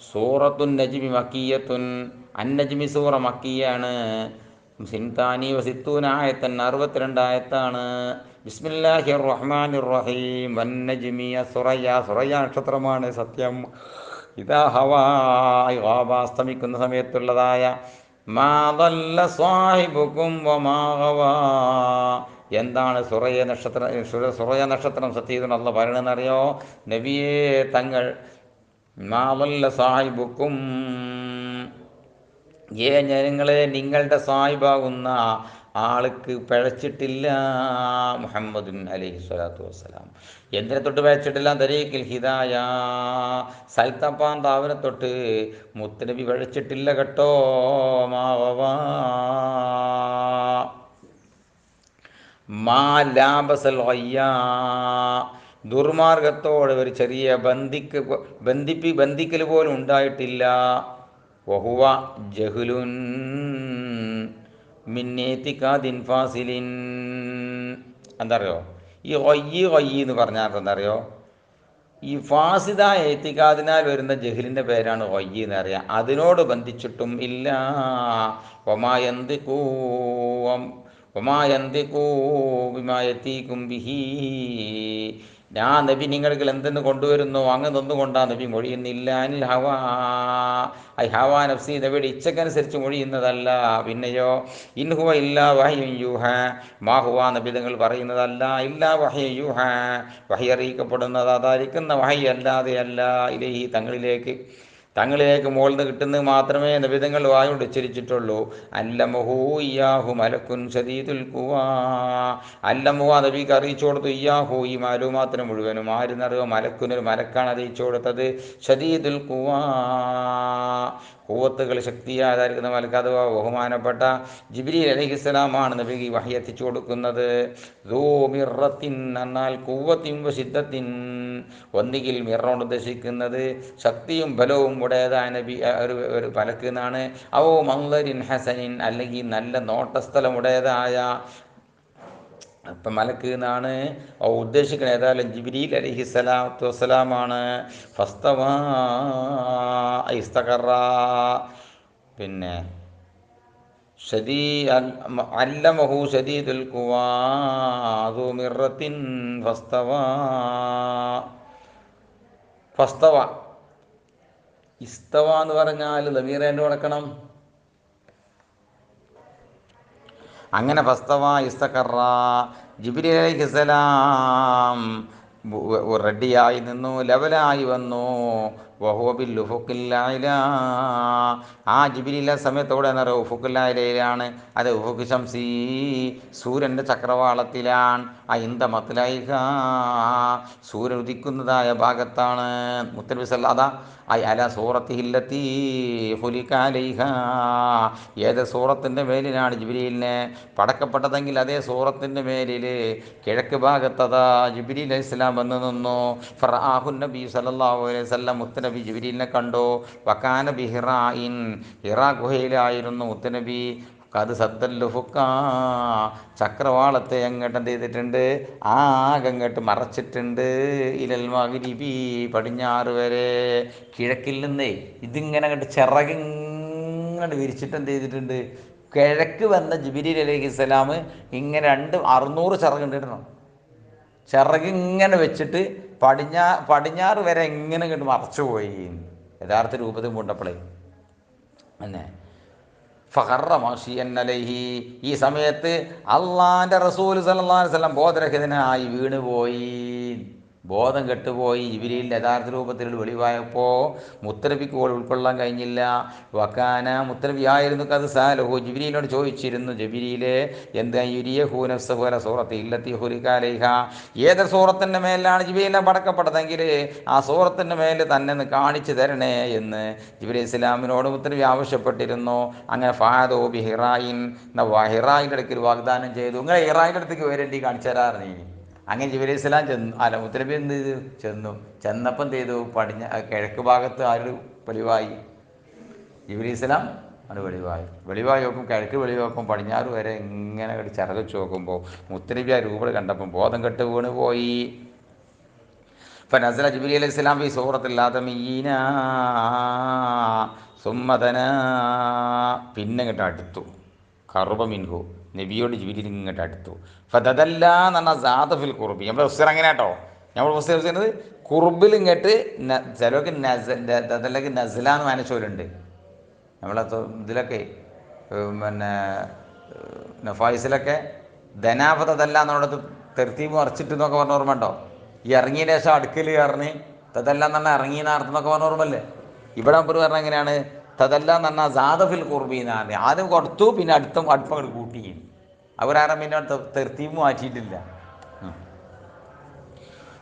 സൂറത്തുൻ നജ്മി മക്കിയത്തുൻ, അന്നജ്മി സൂറ മക്കിയാണ്. സിൻതാനി വസിത്തൂന ആയത്തൻ, 62 ആയത്താണ്. ബിസ്മില്ലാഹിർ റഹ്മാനിർ റഹീം. വന്നജ്മി സുറയ്യ, സുറയ്യ നക്ഷത്രമാണ് സത്യം. ഇതാ ഹവാ, അസ്തമിക്കുന്ന സമയത്തുള്ളതായ. മാ ضل സാഹിബുക്കും വമാ ഗവാ. എന്താണ് സുറയ നക്ഷത്രം? സുറയ നക്ഷത്രം സത്യം അല്ല പറയണമെന്നറിയോ നബിയേ തങ്ങൾ? മാ ضل സാഹിബുക്കും, ജനങ്ങളെ നിങ്ങളുടെ സാഹിബാകുന്ന ആൾക്ക് പിഴച്ചിട്ടില്ല. മുഹമ്മദുൻ അലൈഹി സ്വലാത്തു വസ്സലാം എന്തിനെ തൊട്ട് പിഴച്ചിട്ടില്ല? തരീഖിൽ ഹിദായ, സൽത്തപ്പാൻ താവിനെ തൊട്ട് മുത്തനബി പിഴച്ചിട്ടില്ല കേട്ടോ. മാവ മാ ലാബസൽ ഗയ്യാ, ദുർമാർഗത്തോടെ ഒരു ചെറിയ ബന്ധിക്കൽ പോലും ഉണ്ടായിട്ടില്ല. വഹുവ ജഹ്ലുൻ മിൻ ഇഅ്തിഖാദിൻ ഫാസിലിൻ. എന്താ അറിയോ ഈ ഗയ്യ് എന്ന് പറഞ്ഞാൽ എന്താ അറിയോ? ഈ ഫാസിദായ എത്തിക്കാതിനാൽ വരുന്ന ജഹലിൻ്റെ പേരാണ് ഗയ്യ് എന്ന് അറിയാം. അതിനോട് ബന്ധിച്ചിട്ടും ഇല്ല. ഒമായന്തിക്കൂ ഒമായന്തിക്കൂ ബിമായത്തീക്കും ബിഹി. ഞാൻ നബി നിങ്ങൾക്ക് എന്തെന്ന് കൊണ്ടുവരുന്നു അങ്ങനൊന്നും കൊണ്ടാ നബി മൊഴിയുന്നില്ല. അനിൽ ഹവാ, ഐ ഹവാ നഫ്സി, നബിയുടെ ഇച്ഛക്കനുസരിച്ച് മൊഴിയുന്നതല്ല. പിന്നെയോ ഇൻഹുവ ഇല്ലാ വഹ്യുൻ യൂഹ, മാഹുവ നബി തങ്ങൾ പറയുന്നതല്ല. ഇല്ലാ വഹ്യുൻ യൂഹ, വഹി അറിയിക്കപ്പെടുന്നത് അതായിരിക്കുന്ന വഹി അല്ലാതെയല്ല. ഇലൈഹി, തങ്ങളിലേക്ക് മുകളിൽ നിന്ന് കിട്ടുന്നത് മാത്രമേ നബിതങ്ങൾ വായോട് ഉച്ചരിച്ചിട്ടുള്ളൂ. അല്ലമഹു ഇയ്യാഹു മലക്കുൻ ശദീദുൽ ഖുവാ. അല്ലമുഹ നബിക്ക് അറിയിച്ചു കൊടുത്തു. ഇയ്യാഹു, ഈ മാലൂമാത്തിന് മുഴുവനും ആരെന്നറിയോ? മലക്കുനൊരു മലക്കാണ് അറിയിച്ചു കൊടുത്തത്. ശദീദുൽ ഖുവാ, ഖുവ്വത്തുകൾ ശക്തിയായിരിക്കുന്ന മലക്ക്, അഥവാ ബഹുമാനപ്പെട്ട ജിബ്രീൽ അലൈഹിസ്സലാമാണ് നബിക്ക് വഹി എത്തിച്ചു കൊടുക്കുന്നത്. ദൂ മിറത്തിൻ എന്നാൽ ഖുവ്വത്തിൻ വശിദ്ദത്തിൻ, ഒന്നുകിൽ മിറോട് ഉദ്ദേശിക്കുന്നത് ശക്തിയും ബലവും ഉടേതായ നബി ഒരു മലക്ക് എന്നാണ്. ഔ മൻളരിൻ ഹസനിൻ, അല്ലെങ്കിൽ നല്ല നോട്ടസ്ഥലം ഉടേതായ ഇപ്പം മലക്ക് എന്നാണ് ഉദ്ദേശിക്കുന്നത്. ഏതായാലും ജിബ്രീൽ അലൈഹിസ്സലാത്തു വസ്സലാമാണ്. ഫസ്തവാ ഇസ്തഖറ, പിന്നെ അല്ലമഹു ശദീദുൽ ഖുവാ ദൂ മിറത്തിൻ ഫസ്തവ. ഇസ്തവ എന്ന് പറഞ്ഞാൽ ദമീറേൻ്റെ കൊടുക്കണം. അങ്ങനെ ഫസ്തവ ഇസ്തഖറ, ജിബ്രീൽ അലൈഹിസ്സലാം റെഡിയായി നിന്നു, ലെവലായി വന്നു. വഹുവ ബിൽ ഉഫുഖിൽ അഅ്ലാ, ആ ജിബ്രീൽ സമയത്തോടെ എന്ന് പറയുക ഉഫുഖുൽ അഅ്ലയിലാണ്. അത് ഉഫുഖ് ശംസി, സൂര്യൻ്റെ ചക്രവാളത്തിലാണ്. ഇന്ദ മത്ലഇഹ, സൂര്യൻ ഉദിക്കുന്നതായ ഭാഗത്താണ്. മുത്തനബി സല്ലല്ലാഹു അല സൂറത്തിഹില്ലത്തി ഖുലിഖ അലൈഹ, ഏത് സൂറത്തിൻ്റെ മേലിലാണ് ജിബ്രീലിനെ പടക്കപ്പെട്ടതെങ്കിൽ അതേ സൂറത്തിൻ്റെ മേലിൽ കിഴക്ക് ഭാഗത്തതാ ജിബ്രീൽ അലൈഹിസ്സലാം വന്ന് നിന്നു. ഫറആഹു നബി സല്ലല്ലാഹു അലൈഹി വസല്ലം, മുത്തനബി ജിബ്രീലിനെ കണ്ടു. വകാന ബിഹിറായിൻ, ഹിറാ ഗുഹയിലായിരുന്നു മുത്തനബി. കത് സദ്ദല്ലുഫുക്ക, ചക്രവാളത്തെ അങ്ങോട്ട് എന്ത് ചെയ്തിട്ടുണ്ട്? ആകങ്ങോട്ട് മറച്ചിട്ടുണ്ട്. ഇലൽ മഗ്രിബി, പടിഞ്ഞാറ് വരെ. കിഴക്കിൽ നിന്നേ ഇതിങ്ങനെ അങ്ങോട്ട് ചിറകിങ്ങോട്ട് വിരിച്ചിട്ട് എന്ത് ചെയ്തിട്ടുണ്ട്? കിഴക്ക് വന്ന ജിബ്രീൽ അലൈഹിസ്സലാം ഇങ്ങനെ 600 ചിറകുണ്ടിടണം. ചിറകിങ്ങനെ വെച്ചിട്ട് പടിഞ്ഞാറ് വരെ ഇങ്ങനെ ഇങ്ങോട്ട് മറച്ചു പോയി. യഥാർത്ഥ രൂപത്തിൽ കൊണ്ടപ്പോഴേ തന്നെ ഫഖറ മാഷിയൻ അലൈഹി, ഈ സമയത്ത് അള്ളാൻ്റെ റസൂൽ സല്ലല്ലാഹു അലൈഹി വസല്ലം ബോധരഹിതനായി വീണുപോയി, ബോധം കെട്ടുപോയി. ജിബ്രീലിൻ്റെ യഥാർത്ഥ രൂപത്തിൽ വെളിവായപ്പോൾ മുത്തനബിക്ക് ഉൾക്കൊള്ളാൻ കഴിഞ്ഞില്ല. വക്കാന, മുത്തനബി ആയിരുന്നു കത് സാലഹു, ജിബ്രീലിനോട് ചോദിച്ചിരുന്നു, ജിബ്രീലെ എന്താ യുരിയഹു നഫ്സഹു അല സൂറത്തി ഇല്ലത്തി ഖുലിഖ അലൈഹ, ഏത് സൂറത്തിൻ്റെ മേലാണ് ജിബ്രീലിനെ പടക്കപ്പെട്ടതെങ്കിൽ ആ സൂറത്തിൻ്റെ മേൽ തന്നെ ഒന്ന് കാണിച്ചു തരണേ എന്ന് ജിബ്രീൽ ഇസ്ലാമിനോട് മുത്തനബി ആവശ്യപ്പെട്ടിരുന്നു. അങ്ങനെ ഫാദോ ബി ഹിറായിൻ, ഹിറായിൻ്റെ അടുക്കൽ വാഗ്ദാനം ചെയ്തു, ഇങ്ങനെ ഹിറായിൻ്റെ അടുത്തേക്ക് വരേണ്ടി കാണിച്ചു തരാറ്. അങ്ങനെ ജിബ്രീൽ ഇസ്ലാം മുത്തനബി എന്ത് ചെയ്തു? ചെന്നപ്പം എന്ത് ചെയ്തു? കിഴക്ക് ഭാഗത്ത് ആര് വെളിവായി? ജിബ്രീൽ ഇസ്ലാം അത് വെളിവായി നോക്കും, കിഴക്ക് വെളിവാക്കും, പടിഞ്ഞാറ് വരെ ഇങ്ങനെ ചിറകച്ച് നോക്കുമ്പോൾ മുത്തനബി ആ രൂപം കണ്ടപ്പം ബോധം കെട്ട് വീണ് പോയി. ഫനസല ജിബ്രീൽ അലൈഹി സ്വലാം ഈ സൂറത്തിൽ ആദമീന സുമ്മതന പിന്നെ ഇങ്ങോട്ട് അടുത്തു കറുബ മിൻഹു നബിയോട് ജിബ്രീൽ ഇങ്ങോട്ട് അടുത്തു ഫതദല്ല എന്ന് പറഞ്ഞാൽ സാദഫിൽ കുറുബി നമ്മുടെ ഉസ്സർ അങ്ങനെ കേട്ടോ നമ്മൾ ഉസ്സർ ചെയ്യുന്നത് കുറുബിൽ ഇങ്ങോട്ട് ചിലർക്ക് അതല്ലെങ്കിൽ നസല എന്ന് വായനച്ചോരുണ്ട് നമ്മളെ ഇതിലൊക്കെ പിന്നെ നഫായിസിലൊക്കെ ധനാപതല്ല എന്നുള്ളത് തെർത്തീബ് മറിച്ചിട്ട് എന്നൊക്കെ പറഞ്ഞ ഓർമ്മ ഉണ്ടോ? ഈ ഇറങ്ങിയ ശേഷം അടുക്കൽ കയറിന് തതല്ല എന്ന് പറഞ്ഞാൽ ഇറങ്ങി നാർത്ത് എന്നൊക്കെ പറഞ്ഞ ഓർമ്മല്ലേ? ഇവിടെ മുമ്പ് പറഞ്ഞാൽ എങ്ങനെയാണ്? തതല്ല എന്ന് പറഞ്ഞാൽ സാദഫിൽ കുർബീന്നാണ്. ആദ്യം കൊടുത്തു പിന്നെ അടുപ്പം അങ്ങോട്ട് കൂട്ടി. അവരാരും പിന്നെ തെർത്തീബ് മാറ്റിയിട്ടില്ല.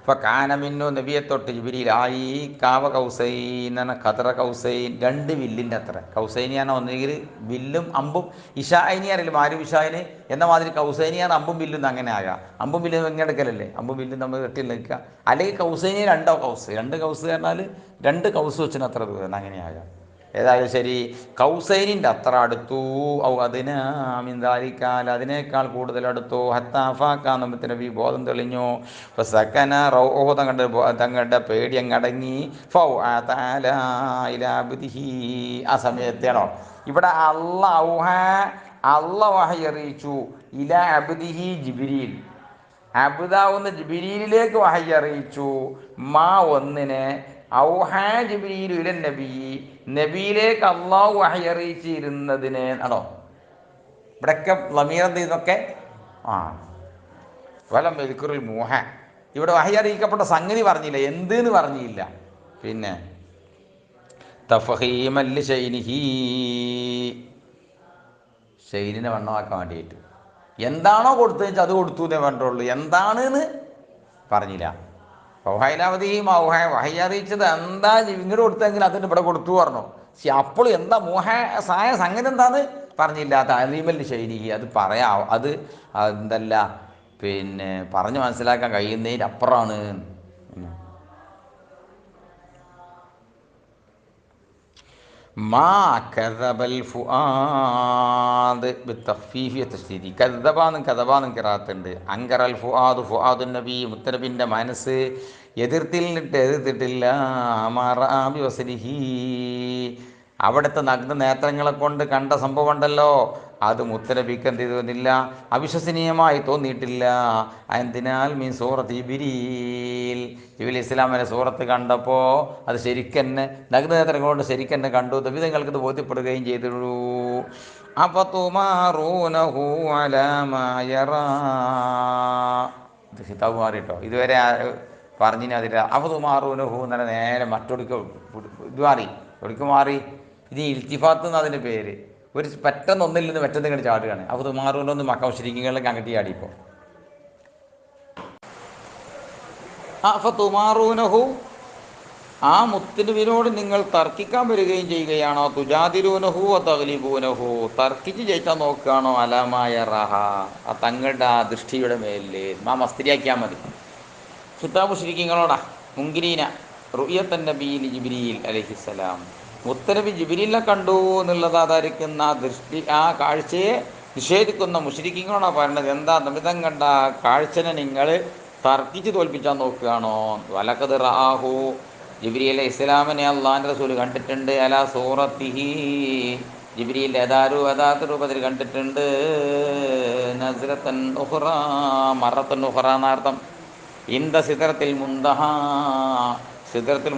ഇപ്പോൾ കാനമിന്നു നബിയെ തൊട്ട് ജിബ്രീലായി കാവ കൗസൈൻ എന്ന ഖദറ കൗസൈൻ 2 വില്ലിൻ്റെ അത്ര. കൗസൈനിയാണ് ഒന്നുകിൽ വില്ലും അമ്പും. ഇഷായിനി അറിയില്ല മാരു ഇഷായിന് എന്ന മാതിരി കൗസൈനിയാണ് അമ്പും വില്ലും അങ്ങനെ ആകാം. അമ്പും വില്ലും എങ്ങനെ എടുക്കലല്ലേ? അമ്പും വില്ലും നമ്മൾ കെട്ടി നിൽക്കുക. അല്ലെങ്കിൽ കൗസൈനി 2 കൗസ്. 2 കൗസ് പറഞ്ഞാൽ 2 കൗസ് വെച്ചിന് അത്ര ദൂരം അങ്ങനെ ആകാം. ഏതായാലും ശരി, കൗസൈനിൻ്റെ അത്ര അടുത്തു. അതിനാമിന്താലിക്കാൽ അതിനേക്കാൾ കൂടുതൽ അടുത്തു. ഹത്താഫാക്കാൻ നമുക്ക് നബി ബോധം തെളിഞ്ഞു. ഇപ്പോൾ സക്കന റൗഹ തങ്ങളുടെ പേടി അങ്ങടങ്ങി. ഫൗ ഇലാബുദിഹി ആ സമയത്താണോ ഇവിടെ അള്ള വഹി അറിയിച്ചു. ഇലാ അബ്ദിഹി ജിബ്രീൽ അബ്ദാവുന്ന ജിബ്രീലിലേക്ക് വഹി അറിയിച്ചു. മാ ഒന്നിനെ ഔഹാ ജിബ്രീൽ ഇലൻ നബി നബിയിലേക്ക് അള്ളാഹു വഹി അറിയിച്ചിരുന്നതിനെ ആണോ ഇവിടെയൊക്കെ ലമീറന്ത് ഇതൊക്കെ വലം മെതുക്കുറിൽ മൂഹ ഇവിടെ വഹി അറിയിക്കപ്പെട്ട സംഗതി പറഞ്ഞില്ല, എന്തെന്ന് പറഞ്ഞില്ല. പിന്നെ തഫഹീമല്ലി ഷൈനിനെ വണ്ണമാക്കാൻ വേണ്ടിയിട്ട് എന്താണോ കൊടുത്തതെന്ന് വെച്ചാൽ അത് കൊടുത്തു എന്നേ പറഞ്ഞിട്ടുള്ളൂ, എന്താണെന്ന് പറഞ്ഞില്ല. വഹൈലാവതിയും വഹൈ അറിയിച്ചത് എന്താ ഇങ്ങോട്ട് കൊടുത്തെങ്കിൽ അതിന് ഇവിടെ കൊടുത്തു പറഞ്ഞു. പക്ഷെ അപ്പോൾ എന്താ സായ സംഗതി എന്താന്ന് പറഞ്ഞില്ല. താലീമല്ലി ശൈലി അത് പറയാം, അത് എന്തല്ല പിന്നെ പറഞ്ഞ് മനസ്സിലാക്കാൻ കഴിയുന്നതിന് അപ്പുറമാണ്. മാ കദബൽ ഫുആദ് ബിത്തഖ്ഫീഫി വതശ്ദീദി കദബാന്നും ഖിറാഅത്തുണ്ട്. അൻകറൽ ഫുആദുൻ നബി മുത്തനബിൻ്റെ മനസ്സ് എതിർത്തിട്ടില്ല. മാറാബി വസലിഹി അവിടുത്തെ നഗ്ന നേത്രങ്ങളെ കൊണ്ട് കണ്ട സംഭവം ഉണ്ടല്ലോ, അത് മുത്തനബിക്ക് എന്ത് ചെയ്തില്ല, അവിശ്വസനീയമായി തോന്നിയിട്ടില്ല. എന്തിനാൽ മീൻ സൂറത്ത് ജിബ്രീൽ ഇസ്ലാമിൻ്റെ സൂറത്ത് കണ്ടപ്പോൾ അത് ശരിക്കെന്നെ നഗ്നനേത്രങ്ങൾ കൊണ്ട് ശരിക്കെന്നെ കണ്ടു. ദവിധങ്ങൾക്ക് ഇത് ബോധ്യപ്പെടുകയും ചെയ്തുള്ളൂ. അഫതുമാറൂനഹു അലാ മാ യറാ ഹിതാബ് മാറിട്ടോ ഇതുവരെ പറഞ്ഞിന് അതില്ല. അഫതുമാറൂനഹു എന്ന നേരെ മറ്റൊടുക്ക് ഇത് മാറി ഒടുക്ക് മാറി. ഇത് ഇൽത്തിഫാത്ത് എന്ന് അതിൻ്റെ പേര്. ഒരു പെട്ടെന്ന് ഒന്നിൽ നിന്ന് മറ്റൊന്നും ഇങ്ങോട്ട് ചാടുകയാണ്. അപ്പോൾ മാറൂനൊന്ന് മക്ക മുശ്രിക്കുകളിലേക്ക് അങ്ങോട്ട് ചാടിപ്പോൾ ഫതുമാറൂനഹു ആ മുത്തനബിനോട് നിങ്ങൾ തർക്കിക്കാൻ വരികയും ചെയ്യുകയാണോ? തുജാദിലൂനഹു തഗ്ലിബൂനഹു തർക്കിച്ച് ജയിക്കാൻ നോക്കുകയാണോ? അലമായ റഹ ആ തങ്ങളുടെ ആ ദൃഷ്ടിയുടെ മേലിൽ മസ്തിരിയാക്കിയാൽ മതി. ഖിതാബ് മുശ്രിക്കുകളോടാ മുൻകിരീന റുയത്തൻ നബിയിൽ ജിബ്രീൽ അലൈഹിസ്സലാം മുത്തനബി ജിബ്രീലിനെ കണ്ടു എന്നുള്ളത് ആധാരിക്കുന്ന ദൃഷ്ടി ആ കാഴ്ചയെ നിഷേധിക്കുന്ന മുശ്രിക്കുകളോടാ പറയുന്നത്. എന്താ നബിതം കണ്ട കാഴ്ചനെ നിങ്ങൾ തർക്കിച്ച് തോൽപ്പിച്ചാൽ നോക്കുകയാണോ? വലഖദ് റആഹു ജിബ്രീൽ അലൈഹി ഇസ്ലാമിനെ അള്ളാഹിൻ്റെ റസൂൽ കണ്ടിട്ടുണ്ട്. അലാ സൂറത്തിഹി ജിബ്രീൽ യഥാർത്ഥ രൂപത്തിൽ കണ്ടിട്ടുണ്ട്. നസ്റത്തൻ ഉഖ്റ മറത്തൻ ഉഖ്റ എന്നർത്ഥം. ഇന്ദ സിദ്റത്തിൽ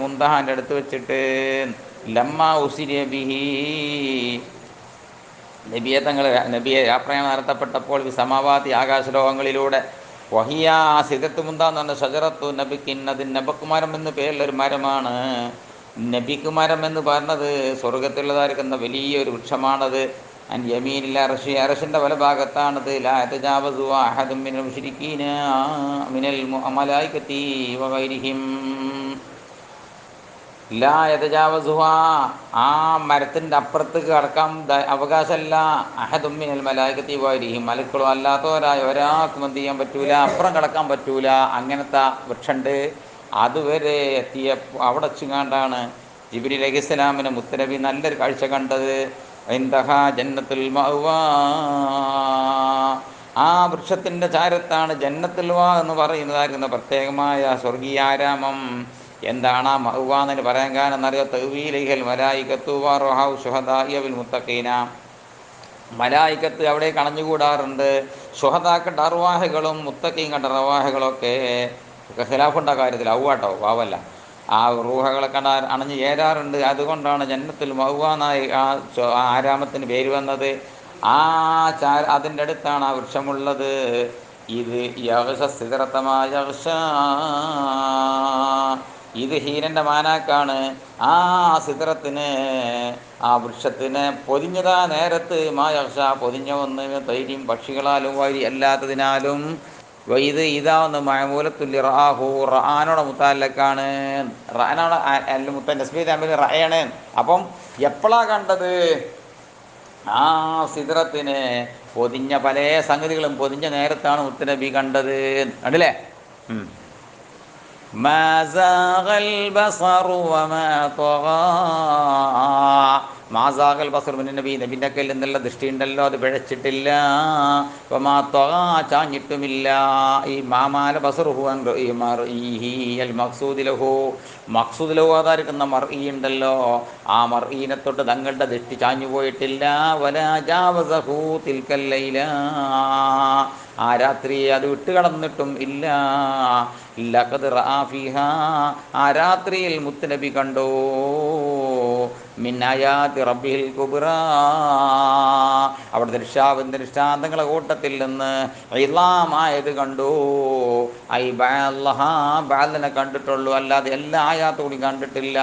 മുന്തഹാൻ്റെ അടുത്ത് വെച്ചിട്ട് ലമ്മാ ഉസിരിയ ബിഹി നബിയെ യാത്രയാണ് നടത്തപ്പെട്ടപ്പോൾ സമാവാതി ആകാശലോകങ്ങളിലൂടെ വഹിയ സിദ്റത്ത് മുന്താന്ന് പറഞ്ഞ ഷജറത്തു നബിക്കിൻ അത് നബക്കുമരം എന്ന് പേരുള്ളൊരു മരമാണ്. നബിക്കുമരം എന്ന് പറഞ്ഞത് സ്വർഗത്തിലുള്ളതായിരിക്കുന്ന വലിയൊരു വൃക്ഷമാണത്. അൻ യമീനിൽ അർശി അർശിൻ്റെ പല ഭാഗത്താണത്. ലാ യതജാവസു അഹദും മിനൽ മുശ്രിക്കീന മിനൽ മലായികതി വഗൈരിഹിം ലാ യതജാവസുഹ ആ മരത്തിൻ്റെ അപ്പുറത്തേക്ക് കടക്കാൻ അവകാശമല്ല. അഹദും മിനൽ മലായികതി വഗൈരിഹിം മലക്കുകളോ അല്ലാത്തവരായ ഒരാൾക്കും എന്ത് ചെയ്യാൻ പറ്റൂല, അപ്പുറം കടക്കാൻ പറ്റൂല. അങ്ങനത്തെ വൃക്ഷമുണ്ട്. അതുവരെ എത്തിയ അവിടെ വെച്ചുകൊണ്ടാണ് ജിബ്രീൽ അലൈഹിസ്സലാമിന് മുത്തനബി നല്ലൊരു കാഴ്ച കണ്ടത്. ഇന്ദഹാ ജന്നത്തുൽ മഅ്വാ ആ വൃക്ഷത്തിൻ്റെ ചാരത്താണ് ജന്നത്തുൽ വാ എന്ന് പറയുന്നതായിരിക്കുന്ന പ്രത്യേകമായ സ്വർഗീയാരാമം. എന്താണ് ആ മഅ്വ എന്ന് പറയാൻ കാരണം എന്നറിയോ? തഅ്വീലൈഹിൽ മലായികത്തു വറുഹാഉ ശുഹദാഇ വൽ മുത്തഖീന. മലായിക്കത്ത് അവിടെ കണഞ്ഞുകൂടാറുണ്ട്. ശുഹദാക്കളുടെ അർവാഹുകളും മുത്തഖീങ്ങളുടെ അർവാഹുകളൊക്കെ ഖിലാഫുണ്ട കാര്യത്തിൽ ഔവാട്ടോ വാവല്ല, ആ റൂഹകളെ അണഞ്ഞു ചേരാറുണ്ട്. അതുകൊണ്ടാണ് ജന്നത്തുൽ മഅ്വ എന്നായി ആ ആരാമത്തിന് പേര് വന്നത്. ആ അതിൻ്റെ അടുത്താണ് ആ വൃക്ഷമുള്ളത്. ഇത് യഗ്ഷ സിദ്റത്തമായ ഇത് ഹീനൻ്റെ മാനാക്കാണ്. ആ സിദ്റത്തിന്, ആ വൃക്ഷത്തിന് പൊതിഞ്ഞതാ നേരത്ത് യഗ്ഷ പൊതിഞ്ഞ ഒന്ന് തൈരിയും പക്ഷികളാലും വരി അല്ലാത്തതിനാലും ഇത് ഇതാവുന്ന മഅമൂലത്തുല്ലി റആഹു റആനോടെ മുത്താലക്കാണ്. റഅനാണ് അല്ല മുത്ത നസ്ബി തമ്മിൽ റഅയാണ്. അപ്പം എപ്പോഴാ കണ്ടത്? ആ സിദ്റത്തിനെ പൊതിഞ്ഞ പല സംഗതികളും പൊതിഞ്ഞ നേരത്താണ് മുത്തുനബി കണ്ടത്. കണ്ടില്ലേ? മാ സാഗൽ ബസറു വമാ ത്വഗാ. മാസാകൽ ബസർ നബി നബിൻ്റെ കയ്യിൽ നിന്നുള്ള ദൃഷ്ടിയുണ്ടല്ലോ, അത് പിഴച്ചിട്ടില്ല. വമാ ത്വഗാ ചാഞ്ഞിട്ടുമില്ല. ഈ മാമാല ബസറുഹു അൽ മഖ്സൂദ് ലഹു, മഖ്സൂദ് ലഹു അതായിരിക്കുന്ന മർഈ ഉണ്ടല്ലോ, ആ മർഈനെ തൊട്ട് തങ്ങളുടെ ദൃഷ്ടി ചാഞ്ഞു പോയിട്ടില്ല. വലാ ജാവസഹു തിൽക്കൽ ലൈല, ആ രാത്രിയെ അത് വിട്ടുകടന്നിട്ടും ഇല്ല. ലഖദ് റആ ഫീഹാ, ആ രാത്രിയിൽ മുത്തുനബി കണ്ടു മിൻ ആയാതി റബ്ബിൽ കുബ്രാ, അവിടെ ദൃഷ്ടാന്തങ്ങളെ കൂട്ടത്തിൽ നിന്ന് ഇളാമായത് കണ്ടു. ഐ ബാലിനെ കണ്ടിട്ടുള്ളൂ, അല്ലാതെ എല്ലാ ആയാത്തും കൂടി കണ്ടിട്ടില്ല.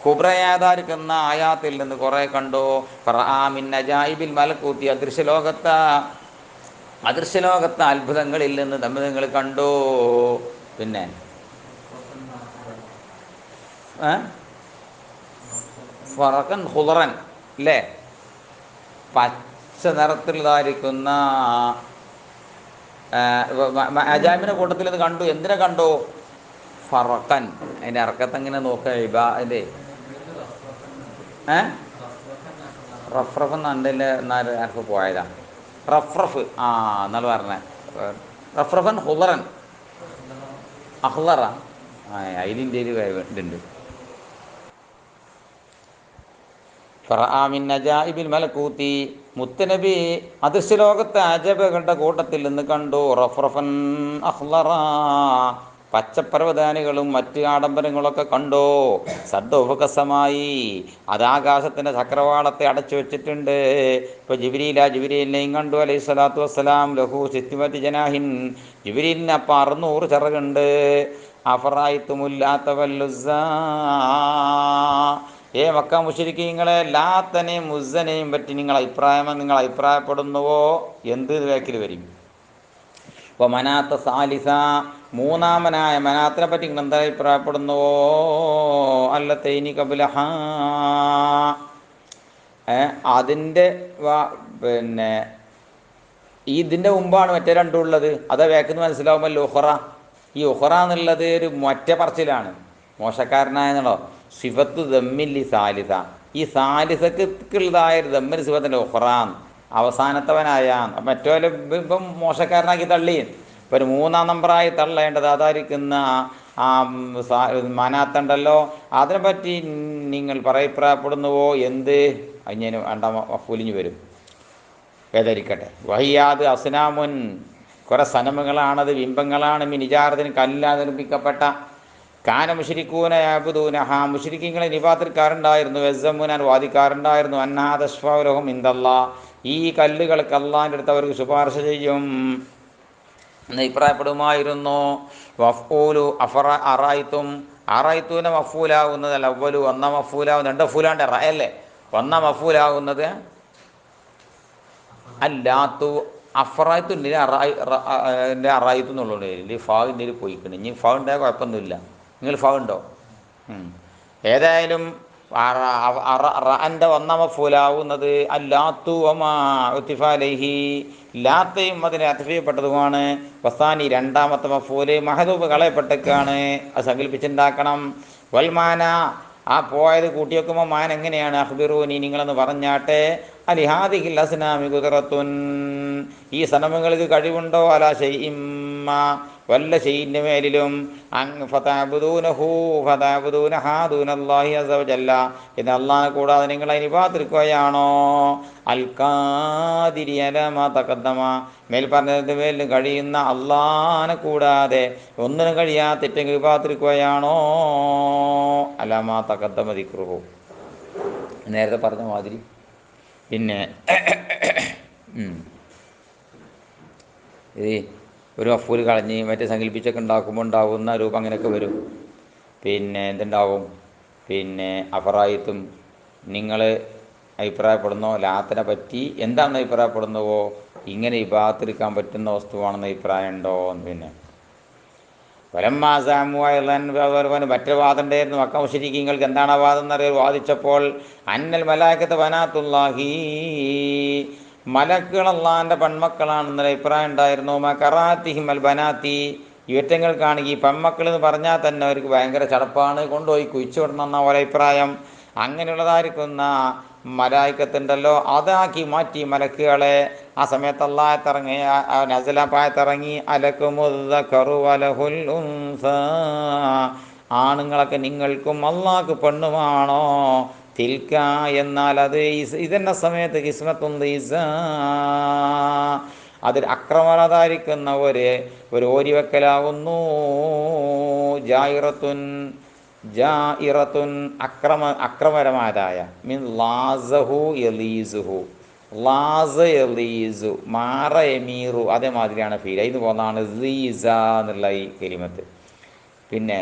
കുബ്രയാതായിരിക്കുന്ന ആയാത്തിൽ നിന്ന് കുറേ കണ്ടു. ഫറആ മിൻ അജായിബിൽ മലക്കൂത്തി, അദൃശ്യലോകത്തെ അത്ഭുതങ്ങളിൽ നിന്ന് നമ്മൾ കണ്ടു. പിന്നെ ഫറഖൻ ഖുദറൻ അല്ലേ, പച്ച നിറത്തിലുള്ളതായിരിക്കുന്ന അജാമിൻ്റെ കൂട്ടത്തിൽ ഇത് കണ്ടു. എന്തിനെ കണ്ടു? ഫറഖൻ. അതിൻ്റെ ഇറക്കത്തെങ്ങനെ നോക്കുക അതിൻ്റെ റഫ്രഫ് എന്നതിൻ്റെ അർഫ് പോയതാ. റഫ്രഫ് എന്നാണ് പറഞ്ഞത്. റഫ്രഫൻ ഹുദറൻ അഹ്ലറ, അതിൻ്റെ ഒരു ഇതുണ്ട്. ഫറആമിൻ അജായിബിൽ മലക്കൂത്തി, മുത്തുനബി അദൃശ്യലോകത്തെ അജബകളുടെ കൂട്ടത്തിൽ നിന്ന് കണ്ടു. റഫ്രഫൻ അഹ്ലറ, പച്ചപ്പർവ്വതാനികളും മറ്റ് ആഡംബരങ്ങളൊക്കെ കണ്ടോ. സദ്ദോഫകസമായി, അത് ആകാശത്തിൻ്റെ ചക്രവാളത്തെ അടച്ചു വെച്ചിട്ടുണ്ട്. ഇപ്പോൾ ജിബ്രീലിനെയും കണ്ടു അലൈഹി സ്വലാത്തു വസ്സലാം. ലഹു സിത്മതി ജനാഹിൻ, ജിബ്രീലിന് അപ്പം 600 ചിറകുണ്ട്. അഫറായിത്തുമുല്ലാത്ത വല്ലുസ്സാ, മക്ക മുശ്രിക്കീങ്ങളെ ലാത്തനെയും മുസ്സനെയും പറ്റി നിങ്ങൾ അഭിപ്രായപ്പെടുന്നുവോ? എന്ത് വേക്കിൽ വരും? ഇപ്പോൾ മനാത്ത സാലിസ, മൂന്നാമനായ മനാത്തിനെ പറ്റി നിങ്ങൾ എന്താ അഭിപ്രായപ്പെടുന്നുവോ? അല്ലത്തൈനി കബുലഹ, അതിൻ്റെ പിന്നെ ഇതിൻ്റെ മുമ്പാണ് മറ്റേ രണ്ടും ഉള്ളത്. അതാ വേക്കെന്ന് മനസ്സിലാവുമല്ലോ. ഉഹറ, ഈ ഉഹറ എന്നുള്ളത് ഒരു മൊറ്റ പറച്ചിലാണ്, മോശക്കാരനായെന്നുള്ളോ. സിഫത്ത് ദമ്മില്ലി സാലിസ, ഈ സാലിസക്കുള്ളതായൊരു ദമ്മിന് സിഫത്തിൻ്റെ ഉഹറാൻ, അവസാനത്തവനായ. മറ്റോലെ ഇപ്പം മോശക്കാരനാക്കി തള്ളി. ഇപ്പം ഒരു 3-ാം നമ്പറായി തള്ളേണ്ടത് അതായിരിക്കുന്ന ആ മനാത്തുണ്ടല്ലോ, അതിനെപ്പറ്റി നിങ്ങൾ അഭിപ്രായപ്പെടുന്നുവോ? എന്ത് അതിന് വേണ്ട ഫുലിഞ്ഞ് വരും. ഏതായിരിക്കട്ടെ. വഹിയാത് അസ്നാമുൻ, കുറേ സനമുകളാണത്, ബിംബങ്ങളാണ്. മിനിജാറത്തിന് കല്ലാതെ നിർമ്മിക്കപ്പെട്ട. കാന മുശ്രിക്കൂന യഅ്ബുദൂനഹ, മുശ്രിക്കീങ്ങളെ നിവാതിക്കാറുണ്ടായിരുന്നു. വെസ്സമുനാൻ വാദിക്കാറുണ്ടായിരുന്നു. അന്നാദഷ്ഫൗലഹും ഇൻദല്ലാ, ഈ കല്ലുകൾക്ക് അള്ളാഹിൻ്റെ അടുത്ത് അവർക്ക് ശുപാർശ ചെയ്യും എന്ന് അഭിപ്രായപ്പെടുമായിരുന്നു. വഫൂലു അറായിത്തും, അറായിത്തൂനെ മഫൂലാവുന്നതല്ല, അവലു ഒന്നാം മഫൂലാവുന്ന, 2 മഫൂലാണ്ട് റയല്ലേ, ഒന്നാം മഫൂലാവുന്നത് അല്ലാത്തു. അഫറായിത്തുണ്ടിന് അറായിത്തു എന്നുള്ളത് ഇല്ലേ, ഫാവിൻ്റെ പോയിക്കണം. ഇനി ഫാ ഉണ്ടായ കുഴപ്പമൊന്നുമില്ല. നിങ്ങൾ ഫാ ഉണ്ടോ? ഏതായാലും റഅൻ്റെ ഒന്നാം മഫൂലാവുന്നത് അല്ലാത്തു വമാ ഉത്തിഫാലൈഹി, ലാത്തയും അതിനെ അത്ഫിയപ്പെട്ടതുമാണ്. വസാനി രണ്ടാമത്തെ മഫൂല് മഹദൂബ് കളയപ്പെട്ടേക്കാണ്, അത് സങ്കല്പിച്ചുണ്ടാക്കണം. വൽമാന ആ പോയത് കൂട്ടി വെക്കുമ്പോൾ മാൻ എങ്ങനെയാണ്? അഖ്ബിറൂനി, നിങ്ങളെന്ന് പറഞ്ഞാട്ടെ, അലിഹാദിഹിൽ അസ്നാമി ഖുദ്റത്തുൻ, ഈ സനമുകൾക്ക് കഴിവുണ്ടോ? അലാ ഷൈഇമ്മ, വല്ല ഷൈഇന്റെ മേലിലും, ഫതഅബുദൂനഹു ഫതഅബുദൂനഹാ ദൂനല്ലാഹി അസ്സ വജല്ല, ഇത് അല്ലാഹനെ കൂടാതെ നിങ്ങൾ അതിന് ഇബാദത്ത് അൽ ഖാദിരി അലാ മാ തഖദ്ദമ, മേൽ പറഞ്ഞതിന്റെ മേലിലും കഴിയുന്ന അല്ലാഹനെ കൂടാതെ ഒന്നിനും കഴിയാത്തിട്ടെങ്കിൽ ഇബാദത്ത് അലാ മാ തഖദ്ദമ ദിക്റുഹു, നേരത്തെ പറഞ്ഞ മാതിരി. പിന്നെ ഈ ഒരു മഫ്ഊൽ കളഞ്ഞ് മറ്റേ സങ്കല്പിച്ചൊക്കെ ഉണ്ടാക്കുമ്പോൾ ഉണ്ടാകുന്ന രൂപം അങ്ങനെയൊക്കെ വരും. പിന്നെ എന്തുണ്ടാവും? പിന്നെ അഫറായിത്തും, നിങ്ങൾ അഭിപ്രായപ്പെടുന്നോ ലാത്തിനെ പറ്റി? എന്താണെന്ന് അഭിപ്രായപ്പെടുന്നുവോ? ഇങ്ങനെ ഇബാദത്തെടുക്കാൻ പറ്റുന്ന വസ്തുവാണെന്ന് അഭിപ്രായം ഉണ്ടോ? പിന്നെ മറ്റേ വാദം ഉണ്ടായിരുന്നു. മക്ക മുശ്രിക്കീങ്ങൾക്ക് എന്താണ് ആ വാദം എന്നറിയാൻ വാദിച്ചപ്പോൾ, അന്നൽ മലായികത്ത് ബനാത്തുല്ലാഹി, മലക്കുകൾ അല്ലാഹുവിൻ്റെ പെൺമക്കളാണെന്നൊരു അഭിപ്രായം ഉണ്ടായിരുന്നു. മകറാത്തിഹിം അൽ ബനാത്തി, ഇവറ്റങ്ങൾക്കാണെങ്കിൽ പെൺമക്കൾ എന്ന് പറഞ്ഞാൽ തന്നെ അവർക്ക് ഭയങ്കര ചടപ്പാണ്, കൊണ്ടുപോയി കുഴിച്ചു വിടണം എന്ന പോലെ അഭിപ്രായം. അങ്ങനെയുള്ളതായിരിക്കുന്ന മലായിക്കത്തുണ്ടല്ലോ, അതാക്കി മാറ്റി മലക്കുകളെ. ആ സമയത്ത് അല്ലാഹത്തിറങ്ങി, നസലാപ്പായത്തിറങ്ങി, അലക്കുമുദ്ദകറു വലഹുൽ ഉൻസാ, ആണുങ്ങളൊക്കെ നിങ്ങൾക്കും അല്ലാഹ്ക്ക് പെണ്ണുമാണോ? തിൽക്ക, എന്നാൽ അത് ഇതെന്ന സമയത്ത് കിസ്മത്തും ദീസാ, അതിൽ അക്രമണതായിരിക്കുന്ന ഒരു ഓരിവെക്കലാവുന്നു. ജായിറത്തുൻ അക്രമപരമായതായ, മീൻ ലാസഹു യലീസുഹു, ലാസ യലീസു, മാറ എമീറു, അതേമാതിരിയാണ് ഫീൽ. അതിന് പോകുന്നതാണ് സീസ എന്നുള്ള ഈ കലിമത്ത്. പിന്നെ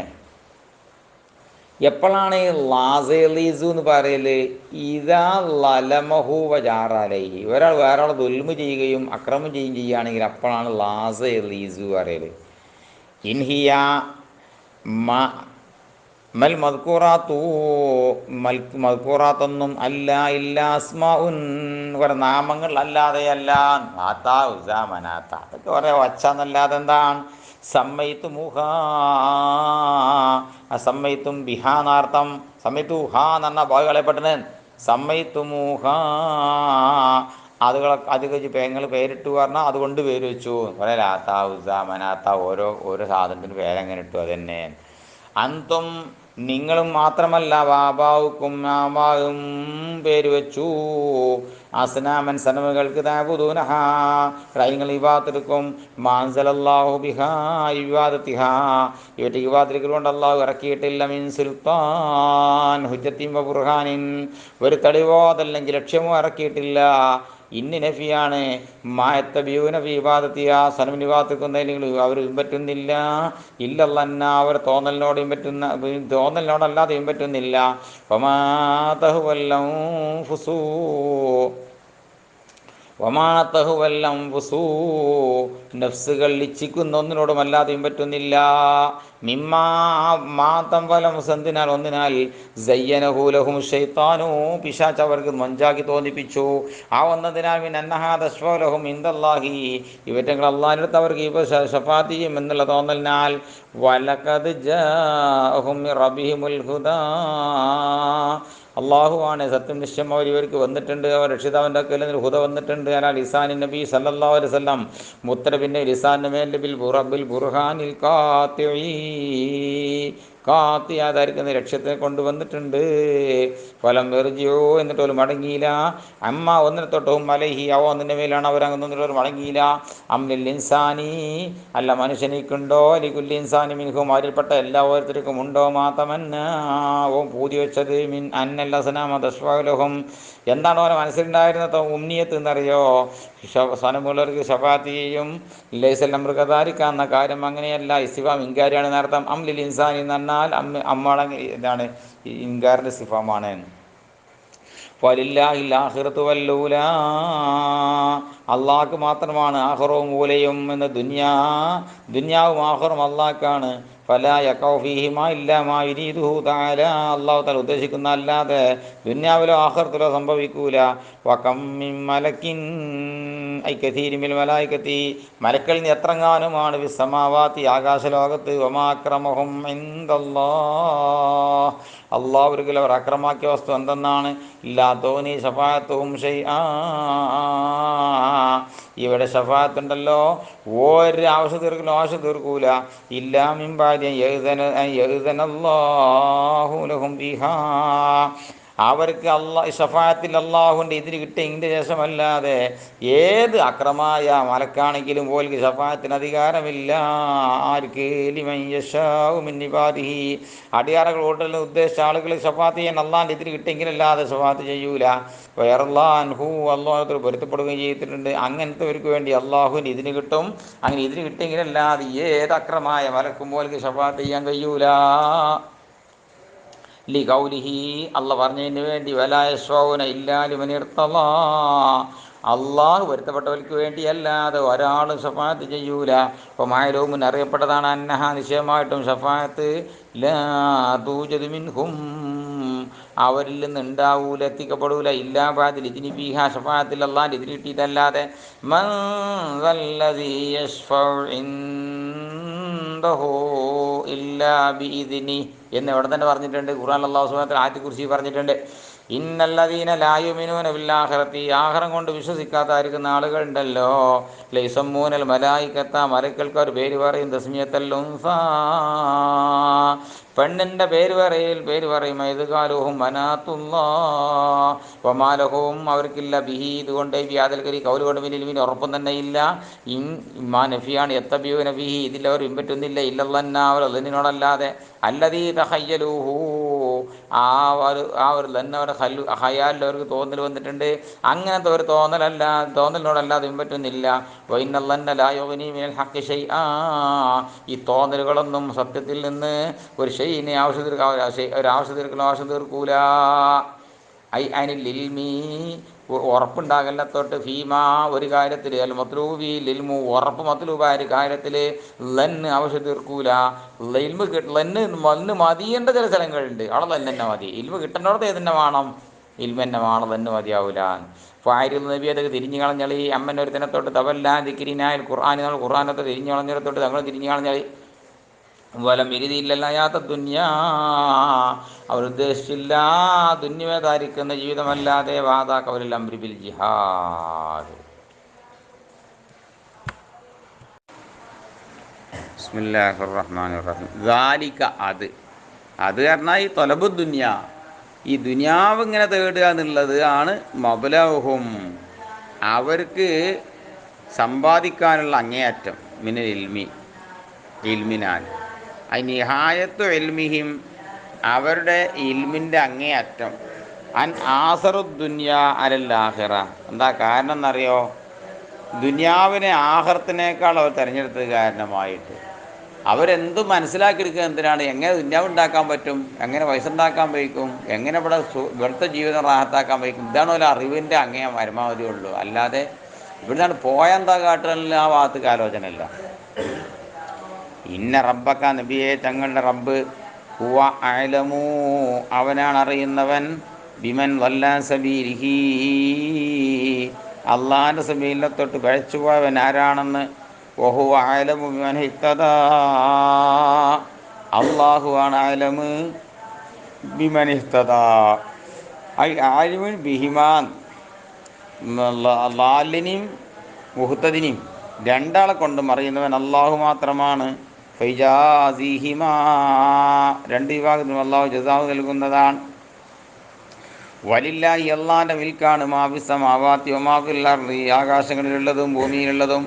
എപ്പോഴാണ് ലാസലീസു എന്ന് പറയല്? ഇതാ ലലമഹു വജാറലൈഹി, ഒരാൾ വേറെ ദുൽമ് ചെയ്യുകയും അക്രമം ചെയ്യുകയാണെങ്കിൽ അപ്പോഴാണ് ലാസലീസു പറയല്. ഇൻഹിയ മൽ മദ്കൂറാത്തു, മദ്കൂറാത്തൊന്നും അല്ല, ഇല്ല അസ്മാഉൻ, കുറേ നാമങ്ങൾ അല്ലാതെയല്ല. നാത്ത ഉസ മനാത്ത, അതൊക്കെ കുറേ വച്ച എന്നല്ലാതെ എന്താണ്? സമ്മയിത്തും ബിഹാനാർത്ഥം, സമ്മയിത്തു ഹാ എന്ന് പറഞ്ഞാൽ ഭാഗങ്ങളെപ്പെട്ടത്, സമ്മയിത്തുമൂഹ, അത് കഴിച്ച് ഞങ്ങൾ പേരിട്ടു പറഞ്ഞാൽ അതുകൊണ്ട് പേര് വെച്ചു. കുറേ ലാത്ത ഉസ മനാത്ത, ഓരോ സാധനത്തിന് പേരെങ്ങനെ ഇട്ടു, അതന്നെ. അന്തും, നിങ്ങളും മാത്രമല്ല, വാബാവുക്കും ആബാവും പേര് വെച്ചു. അസ്നാമൻ, സനമുകൾക്ക്, തഅബുദൂനഹാ, നിങ്ങൾ ഇബാദത്തെടുക്കും. മാൻസലല്ലാഹു ബിഹാ ഇബാദത്തിഹാ, ഇവറ്റ് ഇബാദത്തുകൾ കൊണ്ട് അല്ലാഹു ഇറക്കിയിട്ടില്ല. മിൻ സുൽത്താൻ ഹുജ്ജത്തിൻ വ ബുർഹാനിൻ, ഒരു തെളിവോ അതല്ലെങ്കിൽ ലക്ഷ്യമോ ഇറക്കിയിട്ടില്ല. ഇന്ന് നഫിയാണ്. മായത്തബിയൂന ഫി ഇബാദത്തിഹാ, സനമിന് ഇബാദത്തെടുക്കുന്നതിൽ അവർ പിൻപറ്റുന്നില്ല. ഇല്ലല്ലന്ന, അവർ തോന്നലിനോടല്ലാതെ പിൻപറ്റുന്നില്ല. ഫമാ തഹ്വല്ലം ഫുസൂ, നഫ്സുകൾ ഇച്ഛിക്കുന്ന ഒന്നിനോടും അല്ലാതെയും പറ്റുന്നില്ല. മിമ്മാതംഫലമുസന്തിനാൽ, ഒന്നിനാൽ, സയ്യനഹൂലഹും ശൈത്താനു, പിശാച് അവർക്ക് മഞ്ചാക്കി തോന്നിപ്പിച്ചു. ആ ഒന്നതിനാൽ മിനന്നഹാദസ്വലഹും ഇന്ദല്ലാഹി, ഇവറ്റങ്ങൾ അള്ളാഹിൻ്റെ അടുത്ത് അവർക്ക് ഇപ്പോൾ ശഫാഅത്ത് ചെയ്യും എന്നുള്ള തോന്നലിനാൽ. വലഖദ് ജാഅഹും മിർ റബ്ബിഹിമുൽ ഹുദാ, അള്ളാഹുവാണ് സത്യം, നിശ്ചയം അവർ ഇവർക്ക് വന്നിട്ടുണ്ട്, അവർ രക്ഷിതാവിൻ്റെ അക്കലിൽ ഹുദ വന്നിട്ടുണ്ട്. അലാ ലിസാനിൻ നബി സല്ലല്ലാഹു അലൈഹി വസല്ലം, മുത്തനബിൻ്റെ ലിസാനിൻ്റെ മേൽ ബിൽ ബുർഹാനിൽ കാത്തിയാതായിരിക്കുന്ന ലക്ഷ്യത്തെ കൊണ്ടുവന്നിട്ടുണ്ട്. ഫലം വെറുജിയോ, എന്നിട്ട് ഒരു മടങ്ങിയില്ല. അമ്മ ഒന്നിനെ തൊട്ടവും മലഹി, അവ ഒന്നിൻ്റെ മേലാണ് അവരങ്ങൊന്നിട്ടൊരു മടങ്ങിയില്ല. അമ്മിൽ ഇൻസാനി, അല്ല മനുഷ്യനിക്കുണ്ടോ, ലികുല്ലി ഇൻസാനി മിൻഹും, അവരിൽപ്പെട്ട എല്ലാ ഓരോരുത്തർക്കും ഉണ്ടോ, മാതമന്നാവും പൂതി വെച്ചത്, മിൻ അന്നല്ല സനാമതസ്വലഹും, എന്താണ് അവരെ മനസ്സിലുണ്ടായിരുന്നത്? ഉമ്നിയത്ത് എന്നറിയോ? സനമുള്ളവർക്ക് ശഫാഅത്ത് ചെയ്യും. ലൈസൽ അംറു കദാലിക എന്ന കാര്യം അങ്ങനെയല്ല, ഇസ്തിഫാം ഇൻകാരിയാണ് എന്നർത്ഥം. അംലിൽ ഇൻസാനി എന്ന് പറഞ്ഞാൽ അമ്മളെ ഇതാണ് ഇൻകാറിൻ്റെ ഇസ്തിഫാമാണ്. വലില്ലാഹിൽ ആഖിറത്തു വല്ലൂലാ, അള്ളാഹ്ക്ക് മാത്രമാണ് ആഖിറവും ഊലയും എന്ന്. ദുനിയാവും ആഖിറും അള്ളാഹ്ക്കാണ്. ഫലാ യഖഉ ഫീഹിമാ ഇല്ലാ മാ യുരീദുഹു തആല, അല്ലാഹു തആല ഉദ്ദേശിക്കുന്ന അല്ലാതെ ദുനിയാവിലോ ആഖിറത്തിലോ സംഭവിക്കൂല. വകം മിൻ മലക്കിൻ ഐ കസീരി മിൽ മലായികത്തി, മലക്കളിൽ എത്രങ്ങാനുമാണ് വിസ്സമാവാത്തി, ആകാശലോകത്ത്. വമാ അക്രമഹും ഇൻദല്ലാഹ്, അള്ളാഹു ഒരിക്കലും അവർ അക്രമാക്കിയ വസ്തു എന്തെന്നാണ്? ഇല്ലാത്തോനി ഷഫാഅത്തുഹും ഷൈആ, ഇവിടെ ഷഫാഅത്തുണ്ടല്ലോ ഒരു ആവശ്യം തീർക്കൂല. ഇല്ലാ മിൻ ബഅദി യഅ്ദനല്ലാഹു ലഹും ബിഹാ, അവർക്ക് ഷഫാഅത്തിൽ അള്ളാഹുവിൻ്റെ ഇതിന് കിട്ടിയതിൻ്റെ ശേഷമല്ലാതെ ഏത് അക്രമായ മലക്കാണെങ്കിലും പോലും ഷഫാഅത്തിന് അധികാരമില്ല. ആർക്ക്? ലിമൻ യശാഉ മിൻ ഇബാദിഹി, അടിയാറകൾ ഹോട്ടലിൽ ഉദ്ദേശിച്ച ആളുകൾ ഷഫാഅത്ത് ചെയ്യാൻ അള്ളാഹിൻ്റെ ഇതിന് കിട്ടിയെങ്കിലല്ലാതെ ഷഫാഅത്ത് ചെയ്യൂല. വയറല്ലാൻഹു, അള്ളാഹു പൊരുത്തപ്പെടുകയും ചെയ്തിട്ടുണ്ട്. അങ്ങനത്തെവർക്ക് വേണ്ടി അള്ളാഹുവിന് ഇതിന് കിട്ടും. അങ്ങനെ ഇതിന് കിട്ടിയെങ്കിലല്ലാതെ ഏത് അക്രമായ മലക്കും പോലും ഷഫാഅത്ത് ചെയ്യാൻ കഴിയൂല. ലി കൗലിഹി, അല്ല പറഞ്ഞതിന് വേണ്ടി, വലാ യശ്ഫഊന ഇല്ലാ ലിമൻ ഇർത്തളാ, അള്ളാഹു വരുത്തപ്പെട്ടവർക്ക് വേണ്ടിയല്ലാതെ ഒരാളും ഷഫാഅത്ത് ചെയ്യൂല. അപ്പോൾ മായലൂമുൻ, അറിയപ്പെട്ടതാണ്, അന്നഹ, നിശ്ചയമായിട്ടും ഷഫാഅത്ത് ലാ തൂജദു മിൻഹും, അവരിൽ നിന്ന് ഉണ്ടാവൂല, എത്തിക്കപ്പെടൂല, ഇല്ലാ ബഅദിൽ ഇദ്നി ഫീഹാ, ഷഫാഅത്തിൽ അള്ളാഹിൻ്റെ ഇതിന് കിട്ടിയിട്ടല്ലാതെ. മൻ ദല്ലദീ യശ്ഫഉ ഇൻദഹു ഇല്ലാ ബിഇദ്നി എന്ന് ഇവിടെ തന്നെ പറഞ്ഞിട്ടുണ്ട്. ഖുർആനിൽ അല്ലാഹു സുബ്ഹാനഹു വ തആല ആയത്തുൽ പറഞ്ഞിട്ടുണ്ട്. ഇന്നല്ലദീന ലാ യുമിനൂന ബിൽ ആഖിറതി, ആഖിറം കൊണ്ട് വിശ്വസിക്കാതായിരിക്കുന്ന ആളുകളുണ്ടല്ലോ, ലൈസമ്മൂനൽ മലായികത്ത, മലക്കൾക്ക് ഒരു പേര് പറയും, തസ്മിയത്തൽ ഉൻസാ, പെണ്ണിൻ്റെ പേര് പറയും, ഇദ്കാലുഹും ബനാത്തുല്ലാ വമാലഹും, അവർക്കില്ല ബിഹി, ഇതുകൊണ്ട് വ്യാദൽ കരി കൗല് കൊണ്ട് പിന്നിൽ ഉറപ്പും തന്നെ ഇല്ല. ഇമ്മാ നഫിയാണ്, എത്തബിയൂന ബിഹി, ഇതിൽ അവർ പിൻപറ്റുന്നില്ല, ഇല്ലല്ലന്ന, അവർ അതിനോടല്ലാതെ. അല്ലദീ തഖയ്യലൂഹു, ആ ഒരു തന്നെ അവരുടെ ഹയാലിൽ അവർക്ക് തോന്നൽ വന്നിട്ടുണ്ട്. അങ്ങനത്തെ ഒരു തോന്നലിനോടല്ലാതെ പിൻപറ്റുന്നില്ല. വഇന്നല്ലന്ന ലാ യുഗ്നി മിനൽ ഹഖ് ഷൈആ, ഈ തോന്നലുകളൊന്നും സത്യത്തിൽ നിന്ന് ഒരു ഷൈഇനെ ആവശ്യം തീർക്കൂല. ഐ അനിൽ ഇൽമി, ഉറപ്പുണ്ടാകലത്തോട്ട്, ഫീമാ, ഒരു കാര്യത്തിൽ, അൽ മത്ലൂബി ലിൽമു, ഉറപ്പ് മത്ലൂബായ ഒരു കാര്യത്തിൽ ലന്ന് ആവശ്യം തീർക്കൂല. ലന്ന് മതിയേണ്ട ചില സ്ഥലങ്ങളുണ്ട്, അവിടെ ലന്നെ മതി. ഇൽമ കിട്ടേണ്ടത് ഏതെന്നെ വേണം? ഇൽമ തന്നെ വേണം, ലന്ന് മതിയാവൂല. ഫാരിൽ നബി അതൊക്കെ തിരിഞ്ഞു കളഞ്ഞളി, അമ്മൻ ഒരു ദിനത്തോട്ട് തവല്ലാ ദിക്രിനായ ഖുർആാനത്തെ തിരിഞ്ഞു കളഞ്ഞിടത്തോട്ട് തങ്ങൾ തിരിഞ്ഞു കളഞ്ഞളി. വലം ഇരുതിയില്ലല്ലാത്ത ദുന്യാ, അവരുദ്ദേശിച്ചില്ല ദുന്യവേദാരിക്കുന്ന ജീവിതമല്ലാതെ. വാദാ കൗലൽ അംരി ബിൽ ജിഹാദ്. ബിസ്മില്ലാഹിർ റഹ്മാനിർ റഹീം. ദാലിക, അത് പറഞ്ഞാൽ ഈ തൊലബു ദുന്യ, ഈ ദുനിയാവ് ഇങ്ങനെ തേടുക എന്നുള്ളത് ആണ്. മബ്ലഹും, അവർക്ക് സമ്പാദിക്കാനുള്ള അങ്ങേയറ്റം, മിനൽ ഇൽമിനാൽ, നിഹായത്തു ഇൽമിഹിം, അവരുടെ ഇൽമിൻ്റെ അങ്ങേയറ്റം, അൻ ആസറുദ്ദുന്യ അലൽ ആഖിറ. എന്താ കാരണം എന്നറിയോ? ദുനിയാവിനെ ആഖിറത്തിനേക്കാൾ അവർ തിരഞ്ഞെടുത്തത് കാരണമായിട്ട് അവരെന്തും മനസ്സിലാക്കിയെടുക്കുക എന്തിനാണ്? എങ്ങനെ ദുനിയാവ് ഉണ്ടാക്കാൻ പറ്റും, എങ്ങനെ പൈസ ഉണ്ടാക്കാൻ വയ്ക്കും, എങ്ങനെ ഇവിടുത്തെ ജീവിതം റാഹത്താക്കാൻ വയ്ക്കും, ഇതാണ് ഒരു അറിവിൻ്റെ അങ്ങേ പരമാവധി ഉള്ളൂ. അല്ലാതെ ഇവിടുന്നാണ് പോയെന്താ കാട്ടുകളിൽ ആ ഭാഗത്തേക്ക് ആലോചന ഇല്ല. ഇന്ന റബ്ബക്ക, നബിയെ തങ്ങളുടെ റബ്ബ്, ഹുവ അഅലമു, അവനാണ് അറിയുന്നവൻ, ബിമൻ വല്ലാ സബീലിഹി, അള്ളാഹിൻ്റെ സബീലിനെ തൊട്ട് പഴച്ചുപോയവൻ ആരാണെന്ന്. വഹുവ അഅലമു ബിമൻ ഇഹ്തദാ, അള്ളാഹുവാണ് അഅലമ് ബിമൻ ഇഹ്തദാ, ഐ ആലിമുൻ ബിഹിമാൻ, ലാലിനെയും മുഹ്തദിനെയും രണ്ടാളെ കൊണ്ടും അറിയുന്നവൻ അള്ളാഹു മാത്രമാണ്. ഫൈജാസിഹിമാ, രണ്ട് വിഭാഗത്തിനും അള്ളാഹു ജസാവ് നൽകുന്നതാണ്. വലില്ലാഹി, അള്ളാഹിൻ്റെ മിൽക്കാണ്, മാഫിസ് സമാവാതി വമാഫിൽ അർളി, ആകാശങ്ങളിലുള്ളതും ഭൂമിയിലുള്ളതും.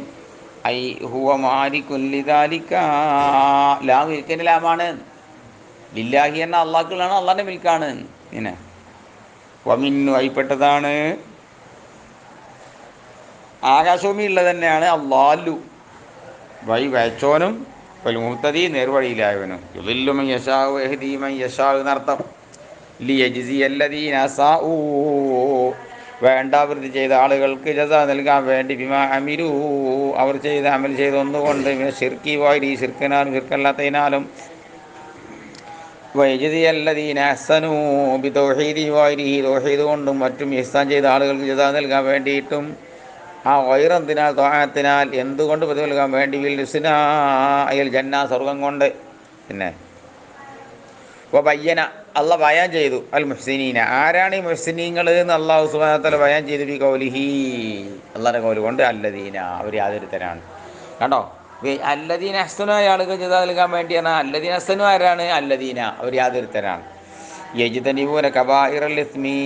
ഐ ഹുവ മാലികുൻ ലിദാലിക, ലാ മിൽക്കിൻ്റെ ലാമാണ്. ലില്ലാഹി എന്ന അള്ളാഹുകളാണ്, അള്ളാഹിൻ്റെ മിൽക്കാണ്. പിന്നെ വമിന്നു, ആയിപ്പെട്ടതാണ്, ആകാശഭൂമി ഉള്ളത് തന്നെയാണ് അള്ളാഹു, വഴി വയച്ചോനും വൽ മുഹ്തദി, നേർവഴിയിലായവനും. യുദില്ലു മൻ യശാഉ വയഹ്ദി മൻ യശാഉ എന്നർത്ഥം. ലിയജ്സി അല്ലദീന അസാഉ, വേണ്ടാവൃത്തി ചെയ്ത ആളുകൾക്ക് ജസാ നൽകാൻ വേണ്ടി, ബിമാ അമിലു, അവർ ചെയ്ത അമൽ ചെയ്തൊന്നുകൊണ്ട്, ശിർക്കി വാരി, ശിർക്കിനാലും ശിർക്കല്ലാത്തതിനാലും, വയജ്സി അല്ലദീന അഹ്സനൂ ബി തൗഹീദി വാരി, തൗഹീദ് കൊണ്ടും മറ്റും ഇഹ്സാൻ ചെയ്ത ആളുകൾക്ക് ജസാ നൽകാൻ വേണ്ടിയിട്ടും, ആ വൈറന്തിനാൽ ത്വാഅത്തിനാൽ എന്തുകൊണ്ട് പ്രതിഫലം നൽകാൻ വേണ്ടി, വിൽ ഹുസ്നാ, അയൽ ജന്ന, സ്വർഗം കൊണ്ട്. പിന്നെ വബയ്യന, അള്ളാഹ് ബയാൻ ചെയ്തു അൽ മുഹ്സിനീന. ആരാണ് ഈ മുഹ്സിനീങ്ങൾ എന്ന് അള്ളാഹു സുബ്ഹാനഹു വ തആല ബയാൻ ചെയ്തു ബി ഖൗലിഹി, അള്ളാഹിന്റെ ഖൗല് കൊണ്ട് അല്ലദീന, അവർ യാതൊരുത്തരാണ്. കണ്ടോ, അല്ലദീന അഹ്സനു ആളുകൾ ചെയ്ത നൽകാൻ വേണ്ടിയാണ്. അല്ലദീന അഹ്സനു ആരാണ്? അല്ലദീന, അവർ യാതൊരുത്തരാണ്. യജ്തനിബൂന കബായിറൽ ഇസ്മി,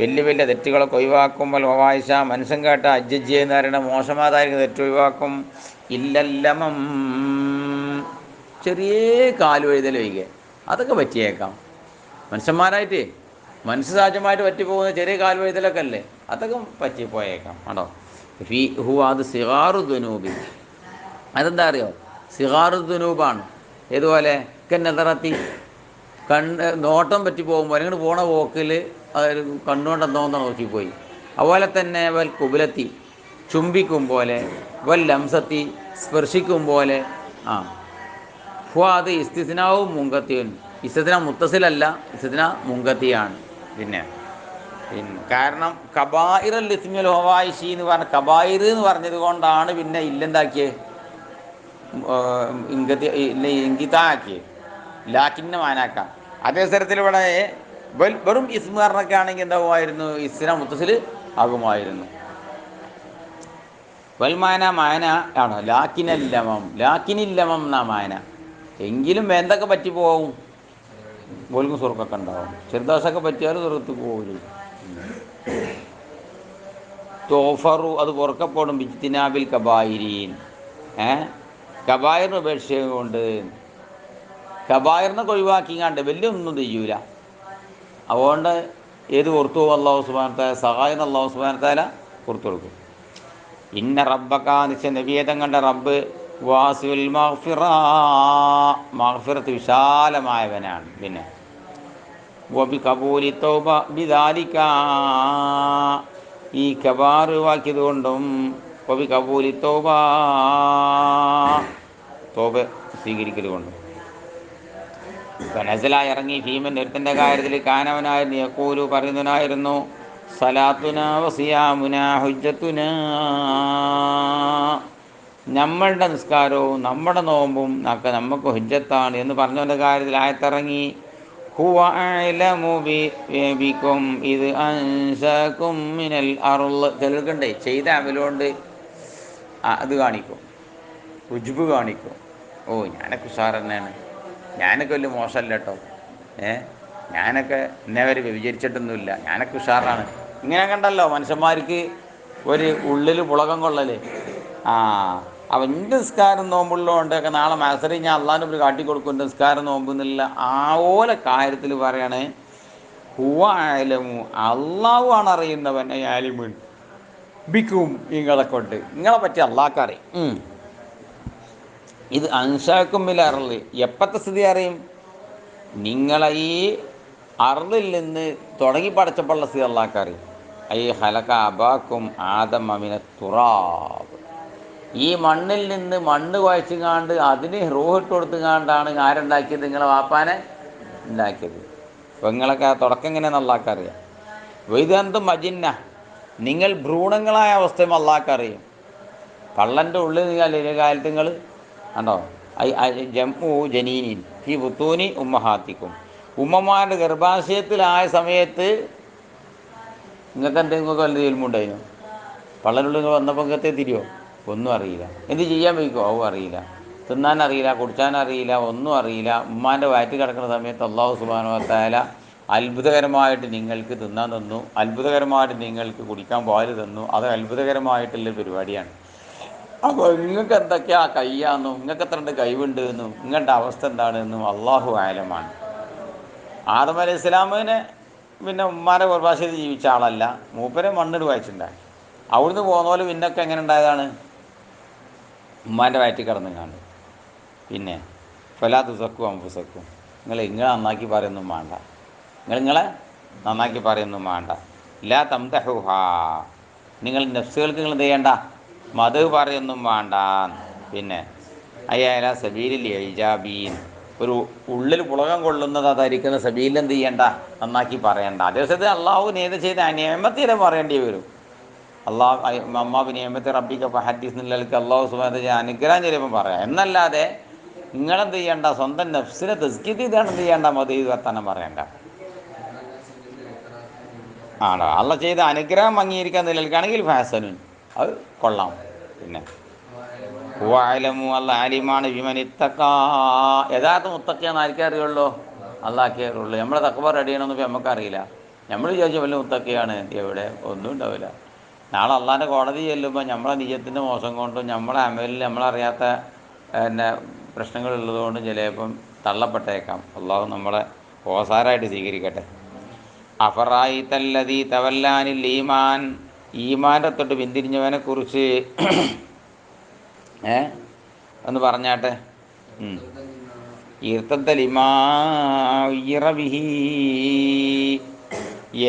വലിയ വലിയ തെറ്റുകളൊക്കെ ഒഴിവാക്കുമ്പോൾ വവായിഷ, മനുഷ്യൻ കേട്ട അജ്ജ് എന്ന് പറയുന്ന മോശമാതായിരിക്കും തെറ്റ് ഒഴിവാക്കും. ഇല്ലല്ലമം, ചെറിയ കാലുവഴുതൽ ഒഴികെ അതൊക്കെ പറ്റിയേക്കാം. മനുഷ്യന്മാരായിട്ട് മനുഷ്യസഹജമായിട്ട് പറ്റിപ്പോകുന്ന ചെറിയ കാൽവഴുതലൊക്കെ അല്ലേ, അതൊക്കെ പറ്റിപ്പോയേക്കാം. ആണോ ഫി ഹു, അത് സിഗാറു ദുനൂബി, അതെന്താ അറിയോ? സിഗാറു ദുനൂബാണ്. ഏതുപോലെ കന്നതറത്തി, നോട്ടം പറ്റി പോകുമ്പോൾ അല്ലെങ്കിൽ പോണ പോക്കിൽ കണ്ണുകൊണ്ട് എന്തോന്ന് നോക്കിപ്പോയി. അതുപോലെ തന്നെ വൽ കുബുലത്തി, ചുംബിക്കും പോലെ, വൽ ലംസത്തി, സ്പർശിക്കും പോലെ. ആ അത് ഇസ്തിസ്നാവും മുങ്കത്തിയും. ഇസ്തിസ്ന മുത്തസിലല്ല, ഇസ്തിസ്ന മുങ്കത്തിയാണ്. പിന്നെ കാരണം കബായിറൽ ഇസ്മിൽ ഹവായിഷി എന്ന് പറഞ്ഞ കബായിർ എന്ന് പറഞ്ഞത് കൊണ്ടാണ് പിന്നെ ഇല്ലെന്താക്കിയത്, ഇങ്കിതാക്കിയത്, ലാക്കിന്നെ മാനാക്കാം. അതേ സ്ഥലത്തിൽ ഇവിടെ വെറും ഇസ്മ പറഞ്ഞൊക്കെ ആണെങ്കിൽ എന്താകുമായിരുന്നു? ഇസ്തിന മുത്തസിൽ ആകുമായിരുന്നു. വൽമാന മാന ആണോ? ലാക്കിനല്ലമം, ലാക്കിനില്ലമം എന്നാ മാന. എങ്കിലും എന്തൊക്കെ പറ്റി പോവും? പോലും സ്വർക്കൊക്കെ ഉണ്ടാവും. ചെറുദോഷമൊക്കെ പറ്റിയാലും സ്വർഗത്ത് പോകില്ല. തോഫറു, അത് പുറക്കപ്പെടും. ബിജ്തിനാബിൽ കബായിരീൻ, കബായറിന് ഉപേക്ഷ കൊണ്ട്. കബായറിനൊക്കെ ഒഴിവാക്കിങ്ങാണ്ട് വലിയ ഒന്നും ചെയ്യൂല. അതുകൊണ്ട് ഏത് പുറത്തു പോകും? അല്ലാഹു സുബ്ഹാനഹു വ തആല സഹായം അല്ലാഹു സുബ്ഹാനഹു വ തആല പുറത്തു കൊടുക്കും. ഇന്ന റബ്ബക, നിശ്ചയ നബിയെ തങ്ങളുടെ റബ്ബ്, വാസിഉൽ മഗ്ഫിറ, മഗ്ഫിറത്ത് വിശാലമായവനാണ്. പിന്നെ വബി കബൂലി തൗബ ബിദാലിക, ഈ കബാർ വാക്കിയത് കൊണ്ടും, വബി കബൂലി തൗബ, തൗബ സ്വീകരിക്കൽ കൊണ്ടും. നസലായി ഇറങ്ങി ഫീമൻ ഒരുത്തൻ്റെ കാര്യത്തിൽ കാനവനായിരുന്നു യഖൂലു പറയുന്നവനായിരുന്നു, സലാത്തുന വസിയാമുന ഹുജ്ജത്തുന, നമ്മളുടെ നിസ്കാരവും നമ്മുടെ നോമ്പും ഒക്കെ നമുക്ക് ഹുജ്ജത്താണ് എന്ന് പറഞ്ഞവൻ്റെ കാര്യത്തിൽ ആയത്തിറങ്ങി. ഹുവ അഅലമു ബിക്കും ഇത് അൻശാകും മിനൽ അർള്. ചിലർക്കുണ്ടേ ചെയ്ത അമലുകൊണ്ട് അത് കാണിക്കും, ഉജ്ബ് കാണിക്കും. ഓ ഞാനൊക്കെ ഉഷാർ തന്നെയാണ്, ഞാനൊക്കെ വലിയ മോശമല്ല കേട്ടോ, ഞാനൊക്കെ ഇന്നേവരെ വ്യഭിചരിച്ചിട്ടൊന്നുമില്ല, ഞാനൊക്കെ ഉഷാറാണ്. ഇങ്ങനെ കണ്ടല്ലോ മനുഷ്യന്മാർക്ക് ഒരു ഉള്ളിൽ പുളകം കൊള്ളല്. അപ്പം എൻ്റെ നിസ്കാരം നോമ്പുള്ളതുകൊണ്ടൊക്കെ നാളെ മത്സരം ഞാൻ അള്ളാഹിൻ്റെ ഒരു കാട്ടിക്കൊടുക്കും, എൻ്റെ നിസ്കാരം നോമ്പ് എന്നുള്ള ആ ഓല കാര്യത്തിൽ പറയണേ. ഹുവ അഅലമു, അള്ളാഹു ആണ് അറിയുന്നവൻ, ആലിമുൻ ബിക്കും, നിങ്ങളെ കൊണ്ട് നിങ്ങളെ പറ്റി അള്ളാഹ്ക്കറിയും. ഇത് അൻഷാക്കും ബിൽ അർള്, എപ്പോഴത്തെ സ്ഥിതി അറിയും? നിങ്ങളെ ഈ അർളിൽ നിന്ന് തുടങ്ങി പഠിച്ചപ്പോഴുള്ള സ്ഥിതി അള്ളാഹ്ക്കറിയും. ഐ ഹലക അബാക്കും ആദം അമിന തുറാബ്, ഈ മണ്ണിൽ നിന്ന് മണ്ണ് കുഴച്ചുകാണ്ട് അതിന് റൂഹിട്ട് കൊടുത്തുകാണ്ടാണ് ആരുണ്ടാക്കിയത്? നിങ്ങളെ വാപ്പാനെ ഉണ്ടാക്കിയത്. അപ്പോൾ നിങ്ങളൊക്കെ തുടക്കം എങ്ങനെയാണെന്ന് അള്ളാഹ്ക്കറിയാം. വൈദന്തും മജിന്ന, നിങ്ങൾ ഭ്രൂണങ്ങളായ അവസ്ഥയും അള്ളാഹ്ക്കറിയും. പള്ളൻ്റെ ഉള്ളിൽ നിങ്ങൾ കാലത്ത് നിങ്ങൾ കണ്ടോ, ജംഉ ജനീനിൻ ഫി ബുത്തൂനി ഉമ്മഹാത്തിക്കും, ഉമ്മമാരുടെ ഗർഭാശയത്തിലായ സമയത്ത് നിങ്ങൾക്ക് എന്തെങ്കിലും വല്ല തീരുമുണ്ടായിരുന്നു? പള്ളനുള്ളിൽ വന്നപ്പോൾ നിങ്ങൾക്ക് തിരിയോ? ഒന്നും അറിയില്ല. എന്ത് ചെയ്യാൻ വയ്ക്കുമോ? അതും അറിയില്ല. തിന്നാൻ അറിയില്ല, കുടിച്ചാൻ അറിയില്ല, ഒന്നും അറിയില്ല. ഉമ്മാൻ്റെ വയറ്റിൽ കിടക്കുന്ന സമയത്ത് അല്ലാഹു സുബ്ഹാനഹു വ തആല അത്ഭുതകരമായിട്ട് നിങ്ങൾക്ക് തിന്നാൻ തന്നു, അത്ഭുതകരമായിട്ട് നിങ്ങൾക്ക് കുടിക്കാൻ പാല് തന്നു. അത് അത്ഭുതകരമായിട്ടുള്ള പരിപാടിയാണ്. അപ്പോൾ നിങ്ങൾക്ക് എന്തൊക്കെയാ കയ്യാന്നും നിങ്ങൾക്ക് എത്ര ഉണ്ട് കഴിവുണ്ട് എന്നും നിങ്ങളുടെ അവസ്ഥ എന്താണെന്നും അള്ളാഹു ആലമാണ്. ആദം അലൈഹി ഇസ്ലാമിനെ പിന്നെ ഉമ്മാരെ ഗർഭാശയത്തിൽ ജീവിച്ച ആളല്ല, മൂപ്പരെ മണ്ണിൽ വായിച്ചിട്ടുണ്ടായി. അവിടുന്ന് പോകുന്ന പോലെ പിന്നൊക്കെ എങ്ങനെ ഉണ്ടായതാണ്? ഉമ്മാൻ്റെ വയറ്റിൽ കിടന്നു കാണും. പിന്നെ ഫലാ തുസക്കു അംഫുസക്കും, നിങ്ങളെ നന്നാക്കി പറയൊന്നും വേണ്ട, നിങ്ങളെ നന്നാക്കി പറയൊന്നും വേണ്ട. ലാ തംതഹുഹാ, നിങ്ങൾ നഫ്സുകൾക്ക് നിങ്ങൾ എന്ത് ചെയ്യണ്ട, മത് പറയൊന്നും വേണ്ട. പിന്നെ അയ്യാല സബീലിൽ ഇജാബീൻ, ഒരു ഉള്ളിൽ പുളകം കൊള്ളുന്നത് അതായിരിക്കുന്ന സബീലിൽ എന്ത് ചെയ്യണ്ട, നന്നാക്കി പറയണ്ട. അതേസമയത്ത് അള്ളാഹു നേത ചെയ്ത നിയമത്തിനെ പറയേണ്ടി വരും. അള്ളാഹു അമ്മാബി നിയമത്തെ റബ്ബിക്ക് ഹദീസ് നിലക്ക് അള്ളാഹു സുബ്ഹാനഹു വ തആല അനുഗ്രഹം ചിലപ്പം പറയാം. എന്നല്ലാതെ നിങ്ങളെന്ത് ചെയ്യണ്ട, സ്വന്തം നഫ്സിനെ തസ്കിയത്ത് ചെയ്താണ് എന്ത് ചെയ്യേണ്ട, മതി വർത്താനം പറയണ്ട. ആണോ അള്ള ചെയ്ത അനുഗ്രഹം അംഗീകരിക്കാൻ നിലനിൽക്കുകയാണെങ്കിൽ ഫാസനുൻ, അത് കൊള്ളാം. പിന്നെ വാലമു അല്ല ആലിമാണ് വിമനിത്തക്കാ, യഥാർത്ഥ മുത്തക്കിയാന്ന് ആർക്കേ അറിയുള്ളൂ, അള്ളാഹ്ക്കേ അറിയുള്ളൂ. നമ്മളെ തഖ്വ റെഡിയാണെന്ന് ഇപ്പം നമുക്കറിയില്ല. നമ്മൾ വിചാരിച്ചു വലിയ മുത്തക്കിയാണ്, എവിടെ ഒന്നും ഉണ്ടാവില്ല. നാളെ അള്ളാഹിൻ്റെ കോടതി ചെല്ലുമ്പോൾ നമ്മളെ നിയ്യത്തിൻ്റെ മോശം കൊണ്ടും നമ്മളെ അമലിൽ നമ്മളറിയാത്ത പിന്നെ പ്രശ്നങ്ങളുള്ളത് കൊണ്ടും ചിലപ്പം തള്ളപ്പെട്ടേക്കാം. അള്ളാഹു നമ്മളെ ഓസാരായിട്ട് സ്വീകരിക്കട്ടെ. അഫറായിത്തല്ലദീ തവല്ലാനിൽ ഈമാൻ, ഈമാൻ്റെ തൊട്ട് പിന്തിരിഞ്ഞവനെ കുറിച്ച് ഒന്ന് പറഞ്ഞാട്ടെ. ഈർത്തലിമാറബിഹി,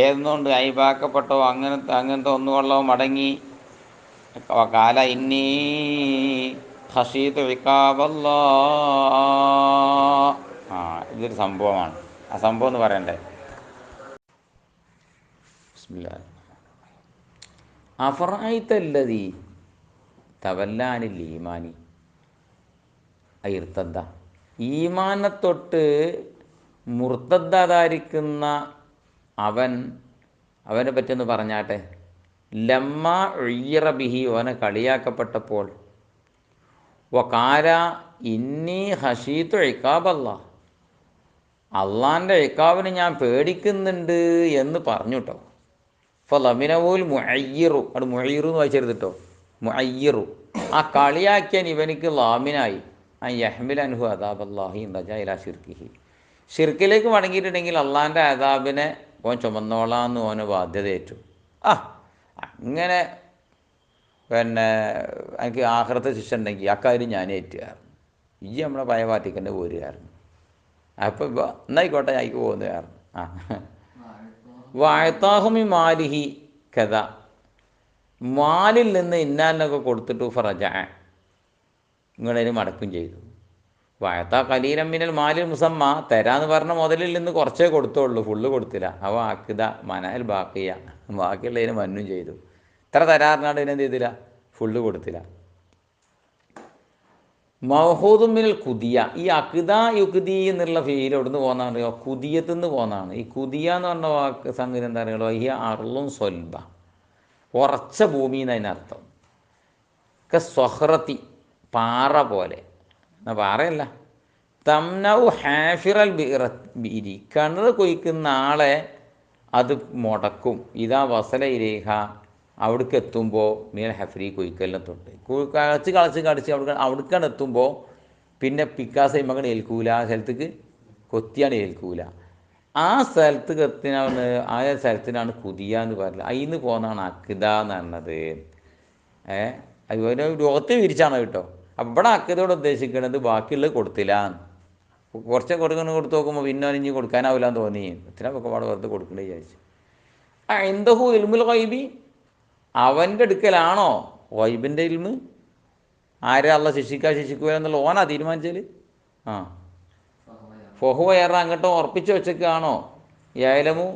ഏതുകൊണ്ട് അയിബാക്കപ്പെട്ടോ അങ്ങനത്തെ ഒന്നുകൊള്ളോ മടങ്ങി. കാല ഇന്നി ഖശീതു ഇഖാബല്ലാ, ഇതൊരു സംഭവമാണ്. ആ സംഭവം എന്ന് പറയണ്ടേ. ബിസ്മില്ലാഹ്. അഫറഅയ്തല്ലദീ തവല്ലാനിൽ ഈമാനി ഇർത്തദ്ദ, ഈമാനെ തൊട്ട് മുർത്തദ്ദായിരിക്കുന്ന അവനെ പറ്റിയൊന്ന് പറഞ്ഞാട്ടെ. ലമ്മ ഉയ്യിറബിഹി, അവനെ കളിയാക്കപ്പെട്ടപ്പോൾ. വകാല ഇന്നി ഖശീതു ഇഖാബല്ലാ, അള്ളാൻ്റെ ഇഖാബിനെ ഞാൻ പേടിക്കുന്നുണ്ട് എന്ന് പറഞ്ഞു കേട്ടോ. ഫലമിനവുൽ മുഅയ്യിറു, അത് മുഅയ്യിറു എന്ന് വായിച്ചെടുത്ത് കേട്ടോ, മുഅയ്യിറു, ആ കളിയാക്കിയാൻ ഇവനിക്ക് ലാമിനായി. യഹ്മിൽ അൻഹു അദാബല്ലാഹി റജാ ഇലാ ഷിർക്കിഹി, ഷിർക്കിലേക്ക് മടങ്ങിയിട്ടുണ്ടെങ്കിൽ അള്ളാൻ്റെ അദാബിനെ ഓൻ ചുമന്നോളാന്ന് ഓന് ബാധ്യതയേറ്റു. അങ്ങനെ പിന്നെ എനിക്ക് ആഖിറത്തെ ശിക്ഷ ഉണ്ടെങ്കിൽ അക്കാര്യം ഞാൻ ഏറ്റുകാരണം, ഈ നമ്മളെ പഴയ പാർട്ടിക്കന്നെ പോരുകാരണം. അപ്പോൾ എന്നായിക്കോട്ടെ ഞാൻ പോകുന്നതായിരുന്നു. വായത്താഹുമി മാലിഹി കഥ, മാലിൽ നിന്ന് ഇന്നാലിനൊക്കെ കൊടുത്തിട്ട് ഫറജ, നിങ്ങളതിന് മടക്കും ചെയ്തു. വായത്താ കലീലം മിനൽ മാലിൽ മുസമ്മ, തരാന്ന് പറഞ്ഞ മുതലിൽ നിന്ന് കുറച്ചേ കൊടുത്തുള്ളൂ, ഫുള്ള് കൊടുത്തില്ല. അവ ആക്കിത മനൽ ബാക്കിയ, ബാക്കിയുള്ളതിന് മന്നും ചെയ്തു. ഇത്ര തരാറിനാണ്ട് ഇതിനെന്ത് ചെയ്തില്ല, ഫുള്ള് കൊടുത്തില്ല. മഹൂദും മിനൽ കുതിയ, ഈ അക്ദ യുക്തി എന്നുള്ള ഫീൽ എവിടുന്ന് പോകുന്നതാണ്, കുതിയത്തു നിന്ന് പോകുന്നതാണ്. ഈ കുതിയ എന്ന് പറഞ്ഞ വാക്ക് സംഗതി എന്താ പറയുക, ഈ അർളും സ്വൽബ, ഉറച്ച ഭൂമി എന്നതിനർത്ഥം. സ്വഹ്റത്തി, പാറ പോലെ, പാറയല്ല. തംനൗ ഹാഫിറൽ ബീരി, കിണർ കൊയ്ക്കുന്ന ആളെ അത് മുടക്കും. ഇതാ വസല ഇരേഹ, അവിടേക്ക് എത്തുമ്പോൾ മീൻ ഹഫ്രി കൊയ്ക്കെല്ലാം തൊട്ട് കളിച്ച് അവിടേക്കാണ് എത്തുമ്പോൾ പിന്നെ പിക്കാസ് ചെയ്യുമ്പോൾ ഏൽക്കൂല, ആ സ്ഥലത്തേക്ക് കൊത്തിയാണ് ഏൽക്കൂല. ആ സ്ഥലത്തേക്ക് എത്തിനാണ്, ആ സ്ഥലത്തിനാണ് കുതിയ എന്ന് പറയുന്നത്. അതിൽ നിന്ന് പോകുന്നതാണ് അക്ദ എന്ന് പറഞ്ഞത്. അതുപോലെ ലോകത്ത് വിരിച്ചാണ് കേട്ടോ. അപ്പം ഇവിടെ അക്ദയോട് ഉദ്ദേശിക്കുന്നത് ബാക്കിയുള്ളത് കൊടുത്തില്ല. കുറച്ച് കൊടുത്ത് നോക്കുമ്പോൾ പിന്നെ ഇനി കൊടുക്കാനാവില്ല എന്ന് തോന്നി, ഇത്രയൊക്കെ പാടെ വെറുതെ കൊടുക്കേണ്ടി വിചാരിച്ചു. എന്തഹു ഇൽമുൽ ഗൈബി, അവൻ്റെ അടുക്കലാണോ ഗൈബിൻ്റെ ഇൽമ്? ആരെ അള്ള ശിക്ഷിക്കുക എന്നുള്ള ഓനാ തീരുമാനിച്ചാൽ. ഫൊഹുവ ഏറ, അങ്ങോട്ടോ ഉറപ്പിച്ച് വെച്ചേക്കാണോ? യഅലമു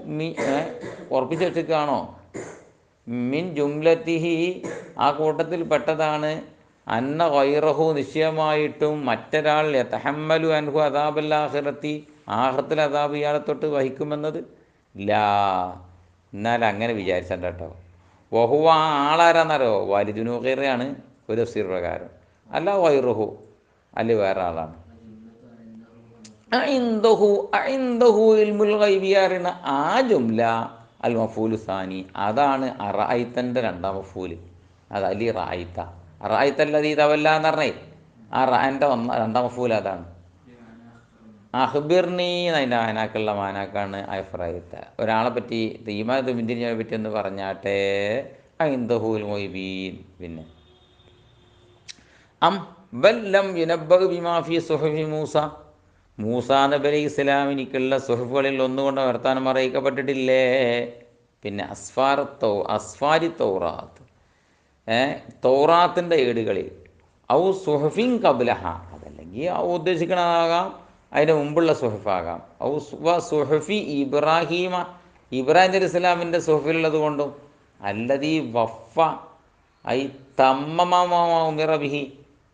ഉറപ്പിച്ച് വെച്ചേക്കാണോ? മിൻ ജുംലത്തിഹി, ആ കൂട്ടത്തിൽ പെട്ടതാണ്. അന്ന ഗൈറഹു, നിശ്ചയമായിട്ടും മറ്റൊരാൾ യതഹമ്മലു അൻഹു അദാബൽ ആഖിറത്തി, ആഖിറത്തിൽ അദാബ് ഇയാളെ തൊട്ട് വഹിക്കുമെന്നത് ലാ, എന്നാൽ അങ്ങനെ വിചാരിച്ചണ്ട കേട്ടോ. വഹുവ, ആളാരാന്നറിയോ? വാലിദുനു ഖൈറയാണ് ഒരു തഫ്സീർ പ്രകാരം. അല്ല ഗൈറുഹു, അല്ല വേറെ ആളാണ്. ഇൻദഹു ഇൽമുൽ ഗൈബി അറിയുന്ന ആ ജുംല അൽ മഫൂലു സാനി, അതാണ് അറഅയ്തൻ്റെ രണ്ടാം മഫൂല്. അത് അലി റഅയ്ത, റഅയ്തല്ലദീ തവല്ല എന്ന് പറഞ്ഞേ ആ റഅൻ്റെ രണ്ടാം മഫൂല് അതാണ്. അഖ്ബിർനി അതിൻ്റെ മാനാക്കുള്ള മാനാക്കാണ് അഫ്റഅയ്ത. ഒരാളെ പറ്റി ഈമാൻ പിന്തിരിഞ്ഞതിനെ പറ്റി എന്ന് പറഞ്ഞാട്ടെ. ഇൻദഹുൽ ഗൈബീൻ. പിന്നെ ബൽ ലം യുനബ്ബഉ ബിമാ ഫീ സുഹഫി മൂസ, മൂസാ നബി അലൈഹി ഇസ്ലാമിനിക്കുള്ള സുഹഫുകളിൽ ഒന്നുകൊണ്ട് വർത്താനം അറിയിക്കപ്പെട്ടിട്ടില്ലേ? പിന്നെ അസ്ഫാരി തൗറാത്ത്, തൗറാത്തിൻ്റെ ഏടുകളിൽ, ഔ സുഹഫിൻ ഖബ്ലഹ, അതല്ലെങ്കിൽ ഉദ്ദേശിക്കണതാകാം അതിൻ്റെ മുമ്പുള്ള സുഹഫാകാം. ഔ സുഹഫി ഇബ്രാഹീമ, ഇബ്രാഹിം അലൈഹി ഇസ്ലാമിൻ്റെ സുഹഫിലുള്ളത് കൊണ്ടും. അല്ലദീ വഫ ഐ തമ്മമ ഉമിറ ബിഹി,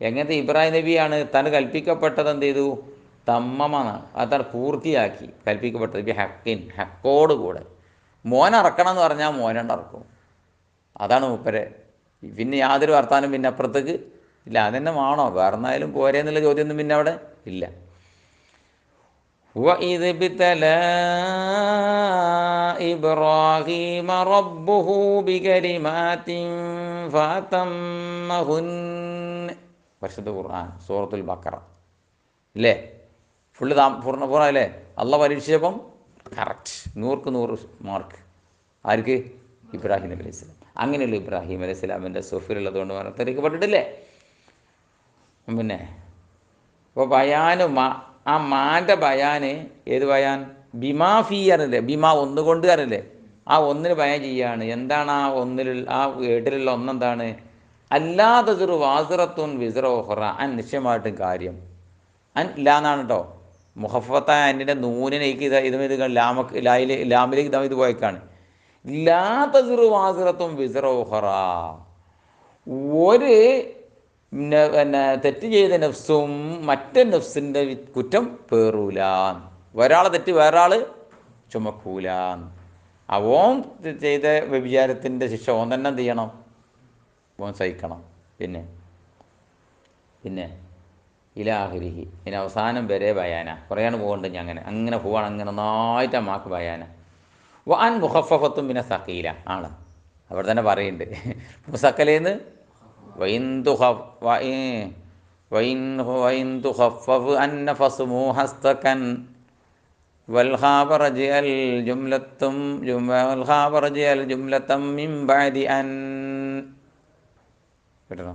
എങ്ങനത്തെ ഇബ്രാഹിം നബിയാണ് താൻ കൽപ്പിക്കപ്പെട്ടത് എന്ത് ചെയ്തു? തമ്മമാണ്, അതാണ് പൂർത്തിയാക്കി കൽപ്പിക്കപ്പെട്ടത്. ബി ഹക്കിൻ, ഹക്കോട് കൂടെ. മോൻ ഇറക്കണം എന്ന് പറഞ്ഞാൽ മോനണ്ട് ഇറക്കും. അതാണ് മൂപ്പരെ. പിന്നെ യാതൊരു വർത്താനം പിന്നെ അപ്പുറത്തേക്ക് ഇല്ല. അതന്നെ വേണോ, വേറെ എന്നായാലും പോരെ എന്നുള്ള ചോദ്യമൊന്നും പിന്നെ അവിടെ ഇല്ല. وَإِذِ ابْتَلَى إِبْرَاهِيمَ رَبُّهُ بِكَلِمَاتٍ فَأَتَمَّهُنَّ. പരിശുദ്ധ ഖുർആൻ സൂറത്തുൽ ബഖറ ഇല്ലേ? ഫുള്ള് പൂർണ്ണ അള്ളാഹ് പരീക്ഷിച്ചപ്പം കറക്റ്റ് 100ക്ക് 100 മാർക്ക്. ആർക്ക്? ഇബ്രാഹിം നബി അലൈഹി സ്വലാം. അങ്ങനെയുള്ള ഇബ്രാഹിം അലൈഹി സ്വലാമിൻ്റെ സുഫിലുള്ളതുകൊണ്ട് തെരക്കപ്പെട്ടിട്ടില്ലേ? പിന്നെ ഇപ്പോൾ ബയാനും ആ മാൻ്റെ ബയാന് ഏത് ബയാൻ? ബിമാ ഫീ അറിയില്ലേ? ബിമാ ഒന്നുകൊണ്ട് അറിയില്ലേ? ആ ഒന്നിന് ബയാൻ ചെയ്യാണ്. എന്താണ് ആ ഒന്നിലുള്ള ആ ഏട്ടിലുള്ള ഒന്നെന്താണ്? അല്ലാതെ ചെറു വാസിറത്തുൻ വിസറ ഓഹറ. അൻ നിശ്ചയമായിട്ടും കാര്യം അൻ ഇല്ലാന്നാണ് കേട്ടോ. മുഹഫത്തായ അന്നിൻ്റെ നൂനിനേക്ക് ഇത് ലാമിലേക്ക് ഇത് പോയേക്കാണ്. ഇല്ലാത്ത ചെറു വാസിറത്തും വിസറ ഓഹറ. ഒരു പിന്നെ തെറ്റ് ചെയ്ത നഫ്സും മറ്റേ നഫ്സിൻ്റെ കുറ്റം പേറൂല. ഒരാളെ തെറ്റ് വേറൊരാൾ ചുമക്കൂല. ഓൻ ചെയ്ത വ്യഭിചാരത്തിൻ്റെ ശിക്ഷ ഓൻ തന്നെ എന്ത് ചെയ്യണം? ഓൻ സഹിക്കണം. പിന്നെ ഇലാഹിരിഹി, ഇനി അവസാനം വരെ ബയാന. കുറേയാണ് പോകുന്നുണ്ട്. ഞാൻ അങ്ങനെ പോവാണ്. അങ്ങനെ നന്നായിട്ട് ആ മാക്ക് ബയാന. വാൻ മുഹഫഫത്തും പിന്നെ സക്കീല ആണ്. അവിടെ തന്നെ പറയുന്നുണ്ട്. മുസക്കലേന്ന് വൈൻ തുഖഫഫ് അന്നഫസ് മുഹസ്തകൻ വൽഖാബറജി അൽ ജുംലത്തം മിൻ ബഅദി അൻ. കേട്ടോ?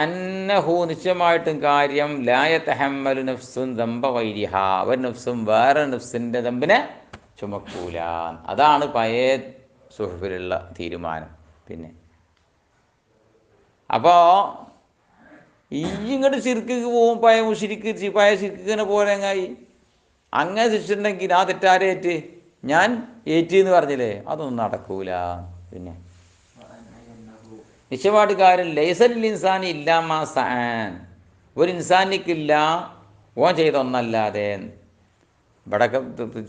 അന്നഹു നിശ്ചയമായിട്ടും കാര്യം ലാ യതഹമ്മലു നഫ്സുൻ ദംബ ഗൈരിഹ. ഒരു നഫ്സും വേറെ നഫ്സിൻ്റെ ദമ്പിനെ ചുമക്കൂല. അതാണ് പഴയ സുഹഫിലുള്ള തീരുമാനം. പിന്നെ അപ്പോൾ ഇങ്ങോട്ട് ശിർക്ക് പോവും. പഴയ ശിർക്കിനെ പോലെ അങ്ങനെ ശിക്ഷിച്ചിട്ടുണ്ടെങ്കിൽ ആ തെറ്റാരേറ്റ് ഞാൻ ഏറ്റി എന്ന് പറഞ്ഞില്ലേ, അതൊന്നും നടക്കൂല. പിന്നെ നിശ്ചയമായിട്ട് കാര്യം ലൈസൽ ഇൻസാനി ഇല്ലാമാ സഅൻ. ഒരു ഇൻസാനിക്കില്ല ഓൻ ചെയ്ത ഒന്നല്ലാതെ. ഇവിടെയൊക്കെ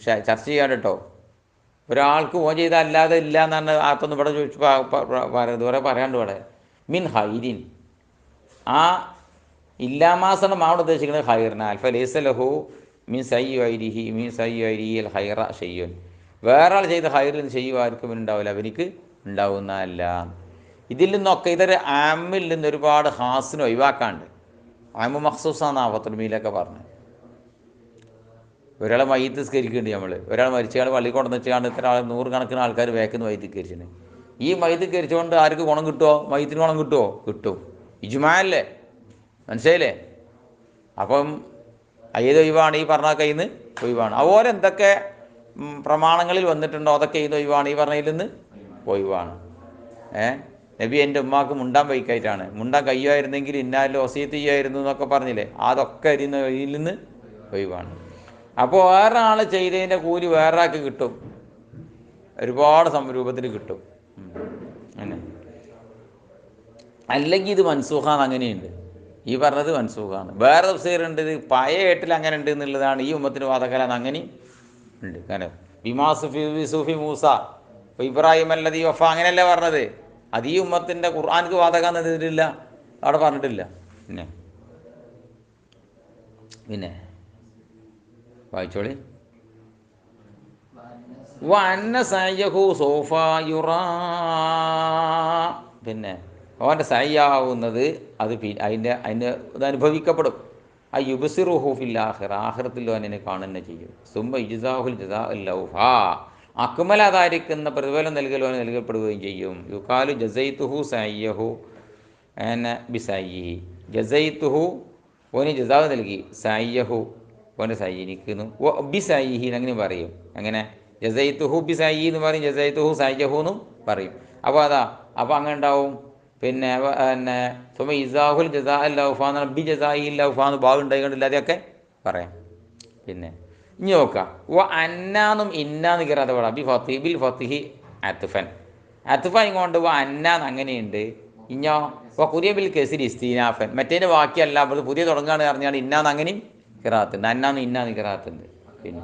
ചർച്ച ചെയ്യാൻ കേട്ടോ. ഒരാൾക്ക് ഓൻ ചെയ്ത അല്ലാതെ ഇല്ല എന്നാണ് ആത്തൊന്നും ഇവിടെ ചോദിച്ചു ഇതുവരെ പറയാണ്ട്. ഇവിടെ മിൻ ഹൈരിൻ, ആ ഇല്ലാമാസനം അവിടെ ഉദ്ദേശിക്കുന്നത് ഹൈറിന. അൽഫ ലൈസ ലഹു മിൻ സയ്യിരിഹി അൽ ഹൈറ ഷയ്യുൻ. വേറെ ആൾ ചെയ്ത ഹൈറിൽ നിന്ന് ചെയ്യും ആർക്കും ഉണ്ടാവില്ല, അവനിക്ക് ഉണ്ടാവുന്നതല്ല. ഇതിൽ നിന്നൊക്കെ ഇതൊരു ആമിൽ നിന്ന് ഒരുപാട് ഹാസിന് ഒഴിവാക്കാണ്ട്. ആമു മഖ്സൂസാണ് ആവത്തുൽമീലൊക്കെ പറഞ്ഞത്. ഒരാളെ മയ്യത്ത് സ്കരിക്കുന്നുണ്ട് നമ്മൾ. ഒരാൾ മരിച്ചയാൾ പള്ളി കൊണ്ടുവന്ന് വെച്ചാൽ ഇത്ര 100 കണക്കിന് ആൾക്കാർ വേക്കുന്ന മയ്യത്ത് കരിച്ചിന്. ഈ മയ്യത്ത് കരിച്ചുകൊണ്ട് ആർക്ക് ഗുണം കിട്ടുമോ? മയ്യത്തിന് ഗുണം കിട്ടുമോ? കിട്ടും. ഇജ്മാഅല്ലേ? മനസ്സിലായില്ലേ? അപ്പം ഏത് ഒഴിവാണ്? ഈ പറഞ്ഞ കയ്യിൽ നിന്ന് ഒഴിവാണ്. അതുപോലെ എന്തൊക്കെ പ്രമാണങ്ങളിൽ വന്നിട്ടുണ്ടോ അതൊക്കെ ഇത് ഒഴിവാണ്. ഈ പറഞ്ഞതിൽ നിന്ന് ഒഴിവാണ്. നബി എൻ്റെ ഉമ്മാക്ക് മുണ്ടാൻ വൈക്കായിട്ടാണ്. മുണ്ടാൻ കഴിയുമായിരുന്നെങ്കിൽ ഇന്നാലും വസീയത്ത് ചെയ്യുമായിരുന്നു എന്നൊക്കെ പറഞ്ഞില്ലേ, അതൊക്കെ ഇതിൽ നിന്ന് ഒഴിവാണ്. അപ്പോൾ വേറെ ആൾ ചെയ്തതിൻ്റെ കൂലി വേറെ ആൾക്ക് കിട്ടും. ഒരുപാട് രൂപത്തിൽ കിട്ടും. അങ്ങനെ അല്ലെങ്കിൽ ഇത് മൻസൂഖാണ്. അങ്ങനെയുണ്ട്. ഈ പറഞ്ഞത് മൻസൂഖാണ്. വേറെ തഫ്സീറുണ്ട് ഇത് പഴയ ഏട്ടിൽ അങ്ങനെ ഉണ്ട് എന്നുള്ളതാണ്. ഈ ഉമ്മത്തിന് വാദക്കലാന്ന് അങ്ങനെയും ഉണ്ട്. കാരണം ബിമാ സൂഫി മൂസ ഇബ്രാഹിം അല്ലദീ വഫ അങ്ങനെയല്ലേ പറഞ്ഞത്. അത് ഈ ഉമ്മത്തിൻ്റെ ഖുർആൻക്ക് വാദകാന്ന് എതിരില്ല, അവിടെ പറഞ്ഞിട്ടില്ല. പിന്നെ വായിച്ചോളി. വഅന്ന സഅയഹു സൗഫ യുറാ. പിന്നെ അവൻ്റെ സയ്യാവുന്നത് അത് അതിൻ്റെ ഇത് അനുഭവിക്കപ്പെടും. ആ യുബ്സിറുഹു ഫിൽ ആഖിറ, ആഖിറത്തിൽ അവനെ കാണുന്ന ചെയ്യും. സുമ്മ ഇജ്സാഹുൽ ജസാഉൽ ഔഫാ, അക്മലാതായിരിക്കുന്ന പ്രതിഫലം നൽകപ്പെടുകയും ചെയ്യും. യുഖാലു ജസൈതുഹു സയ്യഹു ബിസയ്യിഹി. ജസൈതുഹു ഓന് ജസാവ് നൽകി, സയ്യഹു ഓൻ്റെ സയ്യിനിക്കുന്നു ബിസയ്യിഹി അങ്ങനെ പറയും. അങ്ങനെ ജസൈതുഹു ബിസയ്യി എന്ന് പറയും, ജസൈതുഹു സയ്യഹു എന്നും പറയും. അപ്പോൾ അപ്പോൾ അങ്ങനെ ഉണ്ടാവും. പിന്നെ സുമ ഇസാഹുൽ ജസാ അൽ ഔഫാന്ന് ബി ജസാഇ ഔഫാന്ന് ഭാഗമുണ്ടായിക്കൊണ്ടില്ല, അതൊക്കെ പറയാം. പിന്നെ ഇനി നോക്കാം. അന്നാന്നും ഇന്നാന്ന് കയറാതെ പാടാം. ബിൽ ഫത്തിഹി അത്ഫൻ. അത്തുഫായും കൊണ്ട് അന്നാന്ന് അങ്ങനെയുണ്ട്. ഇഞ്ഞോ ഇപ്പോൾ കുര്യബിൽ കേസിൽ ഇസ്തീനാഫൻ മറ്റേതിൻ്റെ ബാക്കിയല്ല അപ്പോൾ പുതിയ തുടങ്ങുകയാണ് പറഞ്ഞാൽ ഇന്നാന്ന് അങ്ങനെയും കിറാത്തുണ്ട്. അന്നാന്ന് ഇന്നാന്ന് കിറാത്തുണ്ട്. പിന്നെ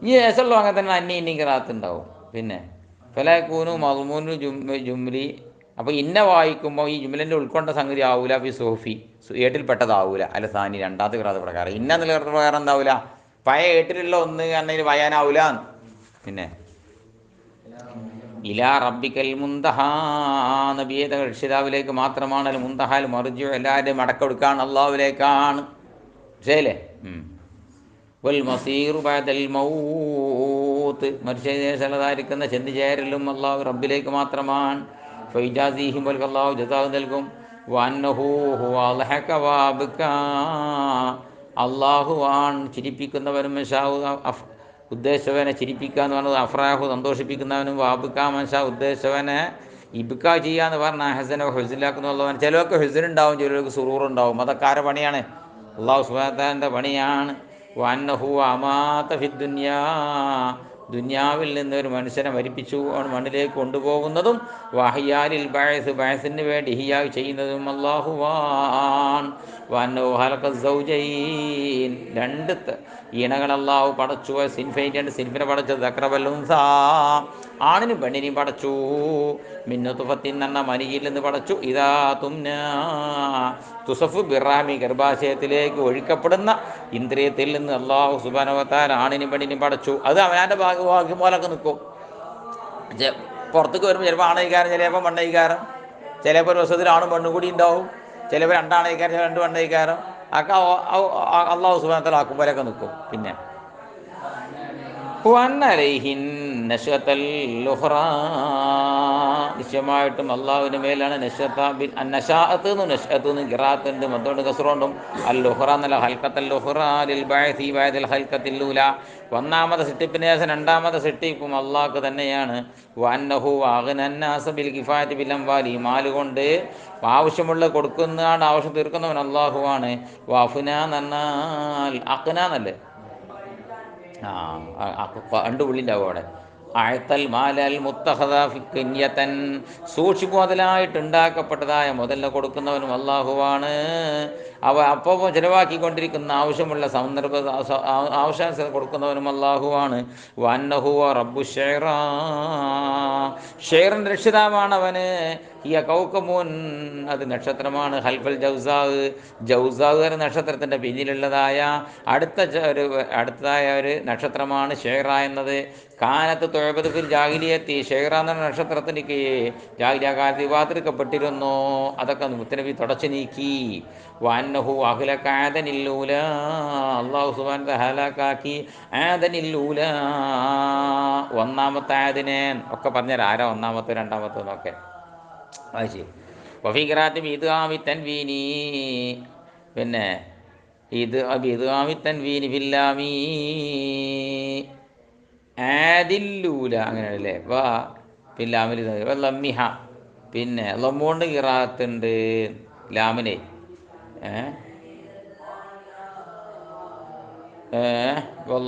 ഈ ഏസുള്ളൂ അങ്ങനെ തന്നെ അന്നി ഇന്നി കിറാത്തുണ്ടാവും. പിന്നെ ഫലാക്കൂനു മദ്മൂനു ജുംലി. അപ്പോൾ ഇന്ന വായിക്കുമ്പോൾ ഈ ജുംലിൻ്റെ ഉൾക്കൊണ്ട സംഗതി ആവൂല ബി സോഫി ഏട്ടിൽപ്പെട്ടതാവൂല. അല്ല സാനി രണ്ടാമത്തെ കിറാത്ത് പ്രകാരം ഇന്ന എന്നുള്ള കിറാത്ത് പ്രകാരം എന്താവൂല പഴയ ഏട്ടിലുള്ള ഒന്ന് കാരണം വയാനാവൂല. പിന്നെ ഇലാ റബ്ബിക്കൽ മുന്തഹ, നബിയെ രക്ഷിതാവിലേക്ക് മാത്രമാണ് അൽ മുന്തഹാൽ മർജു, എല്ലാവരുടെയും മടക്കെടുക്കാണ് അള്ളാഹുവിലേക്കാണ്. ശരിയല്ലേ? വൽ മസീറു ബഅദൽ മൗത്ത്, മരിച്ചതിനേശമുള്ളതായിരിക്കുന്ന ചെന്ന് ചേരലും അള്ളാഹു റബ്ബിലേക്ക് മാത്രമാണ്. ഫൈജാസിഹിം വൽ അള്ളാഹു ജസാവ് നൽകും. വഅന്നഹു ഹുവ അൽഹക വഅബ്ക, അള്ളാഹുവാൻ ചിരിപ്പിക്കുന്നവനും ഉദ്ദേശവനെ ചിരിപ്പിക്കുക എന്ന് പറഞ്ഞത് അഫ്രാഹു സന്തോഷിപ്പിക്കുന്നവനും വാബുക്ക മൻഷ ഉദ്ദേശവനെ ഇബുക്ക ചെയ്യാന്ന് പറഞ്ഞാൽ ഹസനോ ഹുസിലാക്കുന്നുള്ളവൻ. ചിലർക്ക് ഹുസിനുണ്ടാവും, ചിലർക്ക് സുറൂറുണ്ടാവും. അതൊക്കെ ആരുടെ പണിയാണ്? അള്ളാഹു സുബ്ഹാനഹു വ തആലയുടെ പണിയാണ്. വഅന്നഹു അമാത ഫിദ്ദുനിയാ, ദുനിയാവിൽ നിന്ന് ഒരു മനുഷ്യനെ മരിപ്പിച്ചു മണ്ണിലേക്ക് കൊണ്ടുപോകുന്നതും വഹയാലിൽ ബഅസ്, ബഅസിന് വേണ്ടി ഹിയാ ചെയ്യുന്നതും അല്ലാഹുവാൻ. വഅന്നഹു ഖലഖ സൗജൈൻ, രണ്ട് ഇണകൾ അല്ലാഹു പടച്ചു. സിൻഫൈൻ, രണ്ട് സിൻഫിനെ പടച്ചു. ദക്റവൽ ഉൻസാ, ആണിനും പെണ്ണിനെയും പടച്ചു. മിൻ നുത്ഫത്തിൻ എന്ന മനിയിൽ നിന്ന് പടച്ചു. ഇദാ തുംനാ തുസഫു ബിറാമി, ഗർഭാശയത്തിലേക്ക് ഒഴിക്കപ്പെടുന്ന ഇന്ദ്രിയത്തിൽ നിന്ന് അല്ലാഹു സുബ്ഹാനഹു വ തആല ആണിനും പെണ്ണിനെയും പടച്ചു. അത് അവനാൻ്റെ ഭാഗ്യം പോലൊക്കെ നിൽക്കും. പുറത്തേക്ക് വരുമ്പോൾ ചിലപ്പോൾ ആണയിക്കാരൻ, ചിലപ്പോൾ പെണ്ണയിക്കാരൻ, ചിലപ്പോൾ ഒരു ദിവസത്തിൽ ആണും പെണ്ണും കൂടി ഉണ്ടാവും, ചിലപ്പോൾ രണ്ടാണയിക്കാരൻ, രണ്ട് പെണ്ണയിക്കാരൻ ഒക്കെ അള്ളാഹു സുബ്ഹാനഹു വ തആല ആക്കും പോലെയൊക്കെ നിൽക്കും. പിന്നെ നിശ്ചയമായിട്ടും അള്ളാഹുവിന് മേലാണ് നശാഅത്ത് എന്നും നശഅത്ത് എന്നും ഖിറാഅത്തുണ്ട്, മദ്ദുണ്ട് കസ്റുണ്ടും. അൽ ലുഹ്റ എന്നല്ല ഹൽഖത്തുൽ ലുഹ്റ ലിൽ ബഅസി ബഅദൽ ഹൽഖത്തിൽ ഊല, ഒന്നാമത്തെ സൃഷ്ടിപ്പിന് ശേഷം രണ്ടാമത്തെ സൃഷ്ടിപ്പും അള്ളാഹ്ക്ക് തന്നെയാണ്. വഅന്നഹു അഗ്നന്നാസ ബിൽ കിഫായത്തി ബിൽ അംവാലി, മാല് കൊണ്ട് ആവശ്യമുള്ള കൊടുക്കുന്നതാണ്, ആവശ്യം തീർക്കുന്നവൻ അള്ളാഹുവാണ്. വഅഫ്ന എന്നാൽ അഖ്ന എന്നല്ലേ, രണ്ട് പുള്ളിണ്ടാവും അവിടെ. അഴത്തൽ മാലൽ മുത്തഹദ ഫിക്കന്യതൻ, സൂക്ഷിപ്പ് മുതലായിട്ട് ഉണ്ടാക്കപ്പെട്ടതായ മുതലിനെ കൊടുക്കുന്നവനും അള്ളാഹുവാണ്. അവ അപ്പോൾ ചിലവാക്കിക്കൊണ്ടിരിക്കുന്ന ആവശ്യമുള്ള സന്ദർഭ ആവശ്യാനുസരണം കൊടുക്കുന്നവനും അള്ളാഹുവാണ്. വന്നഹു റബ്ബു ഷെയറ, ഷെയറിൻ്റെ രക്ഷിതാവാണ് അവന്. ഈ കൗക്കമൂൻ, അത് നക്ഷത്രമാണ്. ഹൽഫൽ ജൗസാവ്, ജൗസാവ് എന്ന നക്ഷത്രത്തിൻ്റെ പിന്നിലുള്ളതായ അടുത്തതായ ഒരു നക്ഷത്രമാണ് ഷെയറ എന്നത്. കാനത്ത് തൊഴബത്തിൽ ജാഹിലിയത്തി, ഷെയറ എന്ന നക്ഷത്രത്തിലേക്ക് ജാഹിലിയ കാലത്ത് വിവാദിക്കപ്പെട്ടിരുന്നു. അതൊക്കെ മുത്തനബി തുടച്ചു നീക്കി. വന്നഹു അഹ്ലക ആദനില്ലൂല, അല്ലാഹു സുബ്ഹാനഹു വ തആല ഹലാക്കാക്കി ആദനില്ലൂല, ഒന്നാമത്തെ ആദിനെ. ഒക്കെ പറഞ്ഞാൽ ആരാ ഒന്നാമത്തെ രണ്ടാമത്തെ എന്നൊക്കെ. അത് ശരി. വഫീഖറാത്തി ഇദ്ഗാമി തൻവീനി, പിന്നെ ഇത് ഇദ്ഗാമി തൻവീനി ഫില്ലാമി ആദില്ലൂല, അങ്ങനെയല്ലേ. വാ ഫില്ലാമിൽ ലമ്മിഹ, പിന്നെ ലമ്മുകൊണ്ട് ഖിറാഅത്തുണ്ട് ലാമിനെ.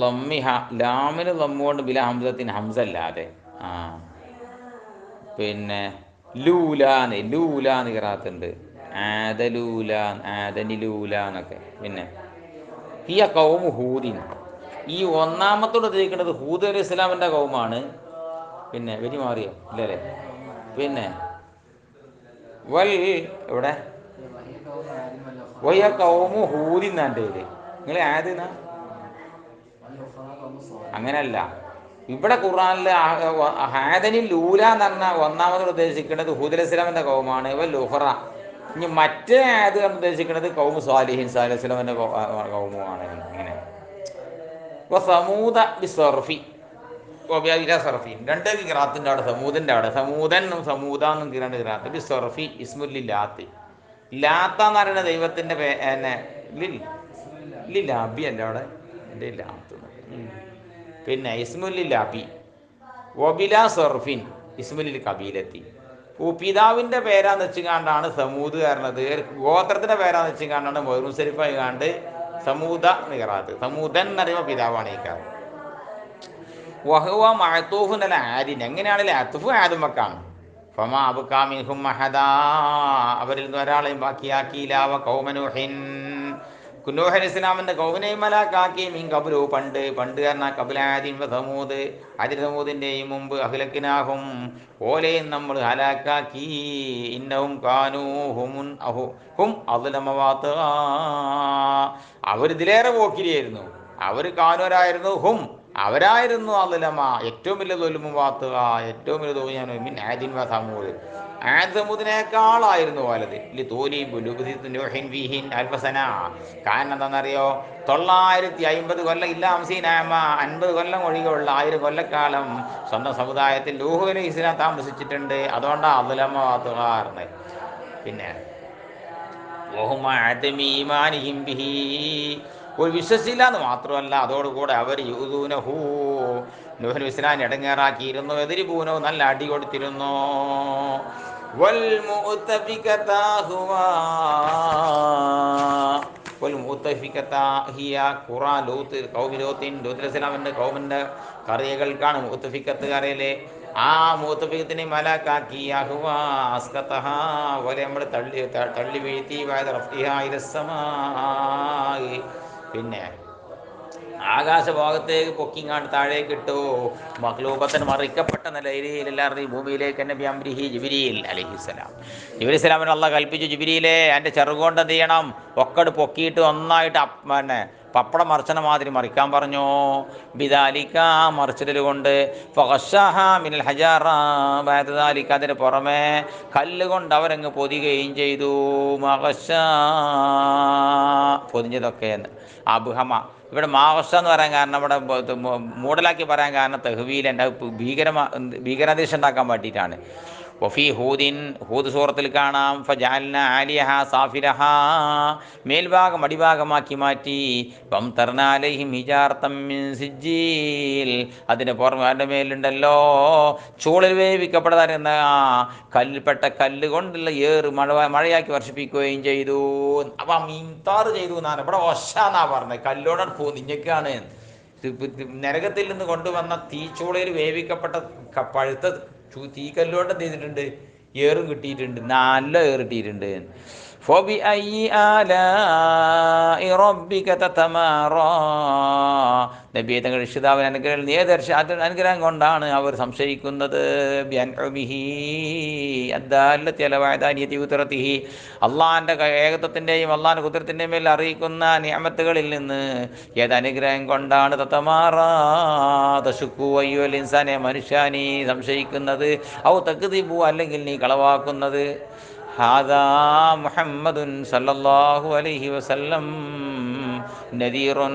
ലമ്മിഹ, ലാമിന് ലമ്മുകൊണ്ട് ബില ഹംസത്തിന്, ഹംസ അല്ലാതെ. പിന്നെ ലൂലാന്ന്, ലൂലാന്ന് ഖിറാഅത്തുണ്ട്. ആദലൂല, ആദനിലൂല എന്നൊക്കെ. പിന്നെ ഹിയ ഖൗമു ഹൂദിൻ, ഈ ഒന്നാമത്തോട് ഉദ്ദേശിക്കുന്നത് ഹൂദ് അലൈഹി ഇസ്ലാമിൻ്റെ കൗമാണ്. പിന്നെ വരി മാറിയോ ഇല്ലല്ലേ. പിന്നെ വൽ ഇവിടെ വയ്യ കൗമു ഹൂദി എന്നാൻ്റെ പേര്. നിങ്ങൾ ആദ്യ അങ്ങനെയല്ല, ഇവിടെ ഖുർആനിൽ ഹാദനിൽ ലൂല എന്ന് പറഞ്ഞാൽ ഒന്നാമതോട് ഉദ്ദേശിക്കുന്നത് ഹൂദ് അലൈഹി ഇസ്ലാമിൻ്റെ കൗമാണ്. വൽ ലുഹ്റ, ഇനി മറ്റേ ആയത് ഉദ്ദേശിക്കുന്നത് കൗമു സ്വാലിഹീൻ, സാലിഹ് അലൈഹി ഇസ്ലാമിൻ്റെ കൗമുമാണ്. ഇങ്ങനെ സമൂദ ബി സർഫി സർഫി, രണ്ട് ഖിറാഅത്തിൻ്റെ അവിടെ സമൂദിൻ്റെ അവിടെ സമൂദനും സമൂദാന്നും രണ്ട് ഖിറാഅത്ത്. ബി സർഫി ഇസ്മുല്ലി ലാത്ത്, ലാത്ത എന്ന് പറയുന്ന ദൈവത്തിൻ്റെ ലാബി അല്ല അവിടെ എൻ്റെ ലാത്ത്. പിന്നെ ഇസ്മുല്ലി ലാബി ഒബില സർഫിൻ ഇസ്മുലിൽ കബീലത്തി, പിതാവിൻ്റെ പേരാന്ന് വെച്ചുകൊണ്ടാണ് സമൂദ് കാരണത്. ഗോത്രത്തിൻ്റെ പേരാന്ന് വെച്ചുകൊണ്ടാണ് മുസരിഫായി കാണ്ട് സമൂദ ഖിറാഅത്ത്. സമൂദൻ എന്ന് പറയുമ്പോൾ പിതാവാണ് ഈ കാര്യം. വഹുവ മഅതൂഫുൻ അല ആദിൻ, എങ്ങനെയാണല്ലേ അത്തുഫ് ആദുമക്കാണ്. ഫമാ അബ്കാ മിൻഹും അഹദാ, അവരിൽ നിന്ന് ഒരാളെയും ബാക്കിയാക്കിയില്ല. വ ഖൗമ നൂഹിൻ, നൂഹ് അലൈഹി ഇസ്ലാമിൻ്റെ കൗമിനെയും മലാക്കാക്കി. മീൻ കബുലു, പണ്ട് പറഞ്ഞാൽ കബുല ആദിൻ വ സമൂദ്, ആദി സമൂദിൻ്റെയും മുമ്പ്. അഹ്ലക്കിനാഹും, ഓലെയും നമ്മൾ ഹലാക്കാക്കി. ഇന്നഹും കാനൂ ഹും അദ്ലമ വാത്ഗാ, അവരിതിലേറെ പോക്കിരിയായിരുന്നു. അവർ കാനൂരായിരുന്നു, ഹും അവരായിരുന്നു, അദ്ലമ ഏറ്റവും വലിയ ദുൽമു വാത്തുക, ഏറ്റവും വലിയ തോന്നിയാണ് മിൻ ആദിൻ വ സമൂദ്, ആദ് സമൂദിനേക്കാളായിരുന്നു വലത്. ഇല്ല തോലി ഫീഹിൻ അൽഫസന, കാരണം എന്താണെന്നറിയോ, 950 കൊല്ലം ഇല്ല, 50 കൊല്ലം ഒഴികെയുള്ള 1000 കൊല്ലക്കാലം സ്വന്തം സമുദായത്തിൽ നൂഹ് അലൈഹി ഇസ്ലാം താമസിച്ചിട്ടുണ്ട്. അതുകൊണ്ടാണ് അദ്ലമ വാത്തുക പറഞ്ഞത്. പിന്നെ ഒരു വിശ്വസിച്ചില്ല എന്ന് മാത്രമല്ല, അതോടുകൂടെ അവർ യൂദൂനഹു, നൂഹ് അലൈഹി ഇസ്ലാം ഇടങ്ങേറാക്കിയിരുന്നു. എതിരിപൂനോ, നല്ല അടി കൊടുത്തിരുന്നു. വൽ മുഅ്തഫികത ഹുവാ, വൽ മുഅ്തഫികത ഹിയ ഖുറാ ലൂത്ത്, ഖൗമി ലൂത്തിൻ, ലൂത്ത് അലൈഹി ഇസ്ലാമിൻ്റെ കൗമിൻ്റെ കറിയകൾക്കാണ് മുഅ്തഫികത്ത് കറിയല്. ആ മുഅ്തഫികത്തിനെ മലാക്കാക്കി. അഹ്വാ അസ്കതഹ, പോലെ നമ്മൾ തള്ളി വീഴ്ത്തി. വഅദ റഫ്ഇഹാ ഇലസ്സമാഇ, പിന്നെ ആകാശഭാഗത്തേക്ക് പൊക്കിങ്ങാണ്ട് താഴേക്ക് ഇട്ടു. മഖ്ലൂബത്തൻ, മറിക്കപ്പെട്ട നിലയിൽ, എല്ലാവരുടെയും ഭൂമിയിലേക്ക് തന്നെ. ബിഅംരിഹി, ജിബ്രീൽ അലൈഹിസ്സലാം, ജിബ്രീൽ ഇസ്ലാമിന് അള്ളാഹ് കൽപ്പിച്ചു, ജിബ്രീലേ എൻ്റെ ചെറുകൊണ്ട് എന്ത് ചെയ്യണം, ഒക്കട് പൊക്കിയിട്ട് ഒന്നായിട്ട് പിന്നെ പപ്പടം മറിച്ചണ മാതിരി മറിക്കാൻ പറഞ്ഞു. ബിദാലിക്ക, മറിച്ചിടൽ കൊണ്ട്. ഫഗശാഹ മിനൽ ഹജാറ ബഅദ ദാലിക, അതിന് പുറമെ കല്ലുകൊണ്ട് അവരങ്ങ് പൊതിയുകയും ചെയ്തു. മഗശാ, പൊതിഞ്ഞതൊക്കെ. അബ്ഹമ, ഇവിടെ മാവശ എന്ന് പറയാൻ കാരണം, ഇവിടെ മൂടലാക്കി പറയാൻ കാരണം തെഹ്വീൽ, എൻ്റെ ഭീകരാദേശം ഉണ്ടാക്കാൻ വേണ്ടിയിട്ടാണ്. വഫി ഹൂദിൻ, ഹൂദ് സൂറത്തിൽ കാണാം. ഫജഅൽന ആലിയഹ സാഫിലഹ, മേൽഭാഗം അടിഭാഗമാക്കി മാറ്റി. വംതർന അലൈഹിം ഹിജാറത്തൻ മിൻ സിജ്ജീൽ, അതിൻ്റെ പുറമെ അതിൻ്റെ മേലുണ്ടല്ലോ ചൂളിൽ വേവിക്കപ്പെട്ടതായിരുന്ന കല്ലിൽപ്പെട്ട കല്ല് കൊണ്ടുള്ള ഏറ് മഴയാക്കി വർഷിപ്പിക്കുകയും ചെയ്തു. അപ്പം ഇംതാർ ചെയ്തു എന്നാണ് ഇവിടെ ഒശ എന്നാ പറഞ്ഞത്. കല്ലോടാണ് നിഞ്ഞക്കാണ്. നരകത്തിൽ നിന്ന് കൊണ്ടുവന്ന തീച്ചൂളയിൽ വേവിക്കപ്പെട്ട പഴുത്ത തീക്കല്ലോണ്ട് എന്ത് ചെയ്തിട്ടുണ്ട്, ഏറും കിട്ടിയിട്ടുണ്ട്, നല്ല ഏറ് കിട്ടിയിട്ടുണ്ട്. ഫബിഅയ്യി ആലാഇ റബ്ബിക തതമാറാ, നബിയെ തങ്ങൾ രക്ഷിതാവിൻ അനുഗ്രഹം, അനുഗ്രഹം കൊണ്ടാണ് അവർ സംശയിക്കുന്നത്. ബിഅൻഉമിഹി അദ്ദാല്ലത്തി അലാ വഅദാനിയതി ഖുദ്റതിഹി, അള്ളാഹിൻ്റെ ഏകത്വത്തിൻ്റെയും അള്ളാഹിൻ്റെ ഖുദ്റത്തിൻ്റെയും മേൽ അറിയിക്കുന്ന നിഅമത്തുകളിൽ നിന്ന് ഏത് അനുഗ്രഹം കൊണ്ടാണ് തതമാറാ തശുക്കു അയ്യുൽ ഇൻസാനെ, മനുഷ്യാനി സംശയിക്കുന്നത്. ഔ തക്ദിബു, അല്ലെങ്കിൽ നീ കളവാക്കുന്നത്. ഹാദാ മുഹമ്മദുൻ സല്ലല്ലാഹു അലൈഹി വസല്ലം നദീറുൻ,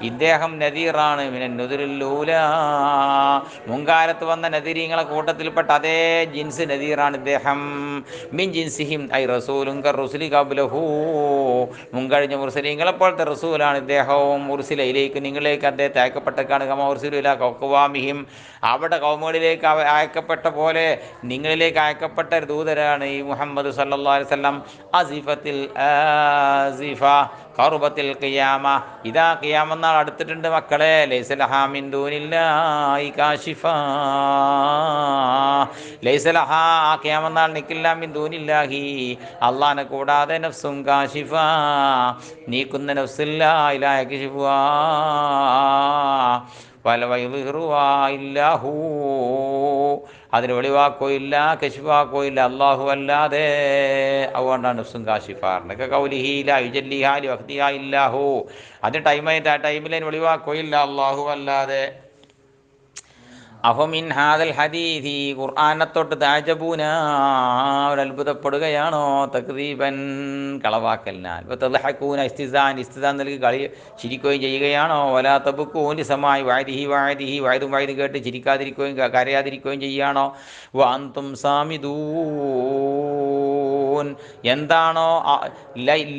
ഇദ്ദേഹം നദീറാണ്. മിനൻ നുദുരിൽ ഊലാ, മുൻകാലത്ത് വന്ന നദീരീങ്ങളെ കൂട്ടത്തിൽപ്പെട്ട അതേ ജിൻസ് നദീറാണ് ഇദ്ദേഹം. മിൻ ജിൻസിഹിം ഐ റസൂലുൻ കറുസുലി ഖബ്ലഹു, മുൻകഴിഞ്ഞ മുർസലീങ്ങളെ പോലത്തെ റസൂലാണ് ഇദ്ദേഹവും. മുർസില ഇലൈക്ക്, നിങ്ങളിലേക്ക് അദ്ദേഹത്തെ അയക്കപ്പെട്ടേക്കാണ്. കമാ ഉർസിലു ഇലാ ഖൗമിഹിം, അവിടെ കൗമുകളിലേക്ക് അയക്കപ്പെട്ട പോലെ നിങ്ങളിലേക്ക് അയക്കപ്പെട്ട ഒരു ദൂതരാണ് ഈ മുഹമ്മദ് സല്ലല്ലാഹു അലൈഹി വസല്ലം. അസിഫത്തിൽ ആസിഫ ഖർബത്തിൽ ഖിയാമ, ഇതാ ഖിയാമ നാൾ അടുത്തിട്ടുണ്ട് മക്കളെ. ലൈസ ലഹാ മിൻ ദൂനില്ലാഹി കാശിഫ, ലൈസ ലഹാ, ആ ഖിയാമ നാൾ നിക്കില്ല, മിൻ ദൂനില്ലാഹി, അള്ളാഹിനെ കൂടാതെ, നഫ്സും കാശിഫ, നീക്കുന്ന നഫ്സില്ല, ഇലാ യക്ശിഫു വലവൈറുവായില്ലാഹു, അതിന് വെളിവാക്കുകയില്ല, കശിഫാക്കുകയില്ല അള്ളാഹു അല്ലാതെ. അതുകൊണ്ടാണ് നഫ്സും കാശിഫാറിനൊക്കെ കൗലിഹില യുജല്ലിഹാലി വഖ്തിഹാ ഇല്ലാഹു, അതിന് ടൈമിൽ അതിന് വെളിവാക്കുകയില്ല അള്ളാഹു അല്ലാതെ. അഫമിൻ ഹാദൽ ഹദീഥി, ഖുർആനെ തൊട്ട് താജബൂന, അത്ഭുതപ്പെടുകയാണോ, തക്ദീബൻ കളവാക്കലിനാൽ, തദ്ഹകൂന ഇസ്തിസാൻ, ഇസ്തിസാൻ നൽകി കളി ചിരിക്കുകയും ചെയ്യുകയാണോ, വലാ തബ്കൂൻ ലിസമായി വഅദിഹി വഅദും വഅദ് കേട്ട് ചിരിക്കാതിരിക്കുകയും കരയാതിരിക്കുകയും ചെയ്യുകയാണോ, വഅൻതും സാമിദൂൻ, എന്താണോ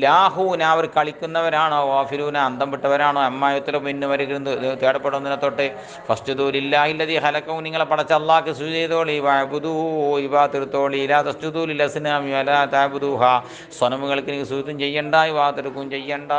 ലാഹൂന, അവർ കളിക്കുന്നവരാണോ, വാഫിലൂന, അന്തം വിട്ടവരാണോ, അമ്മായത്തിലും പിന്നുവരുന്നത് തേടപ്പെടുന്നതിനെ തൊട്ട്. ഫസ്ജുദൂലില്ലാഹില്ലദീ ഖലഖഹു, നിങ്ങളെ പടച്ച അല്ലാഹുക്ക് സുജൂദ് ചെയ്തോളി. വഅബ്ദൂ, ഇബാദത്തെടുത്തോളി. ലാ തസ്ജുദൂ ലിൽ അസ്നാമി വലാ തഅബ്ദൂഹാ, സ്വനമുകൾക്ക് നിങ്ങൾ സുജൂദും ചെയ്യണ്ട, ഇബാദത്തും ചെയ്യണ്ട.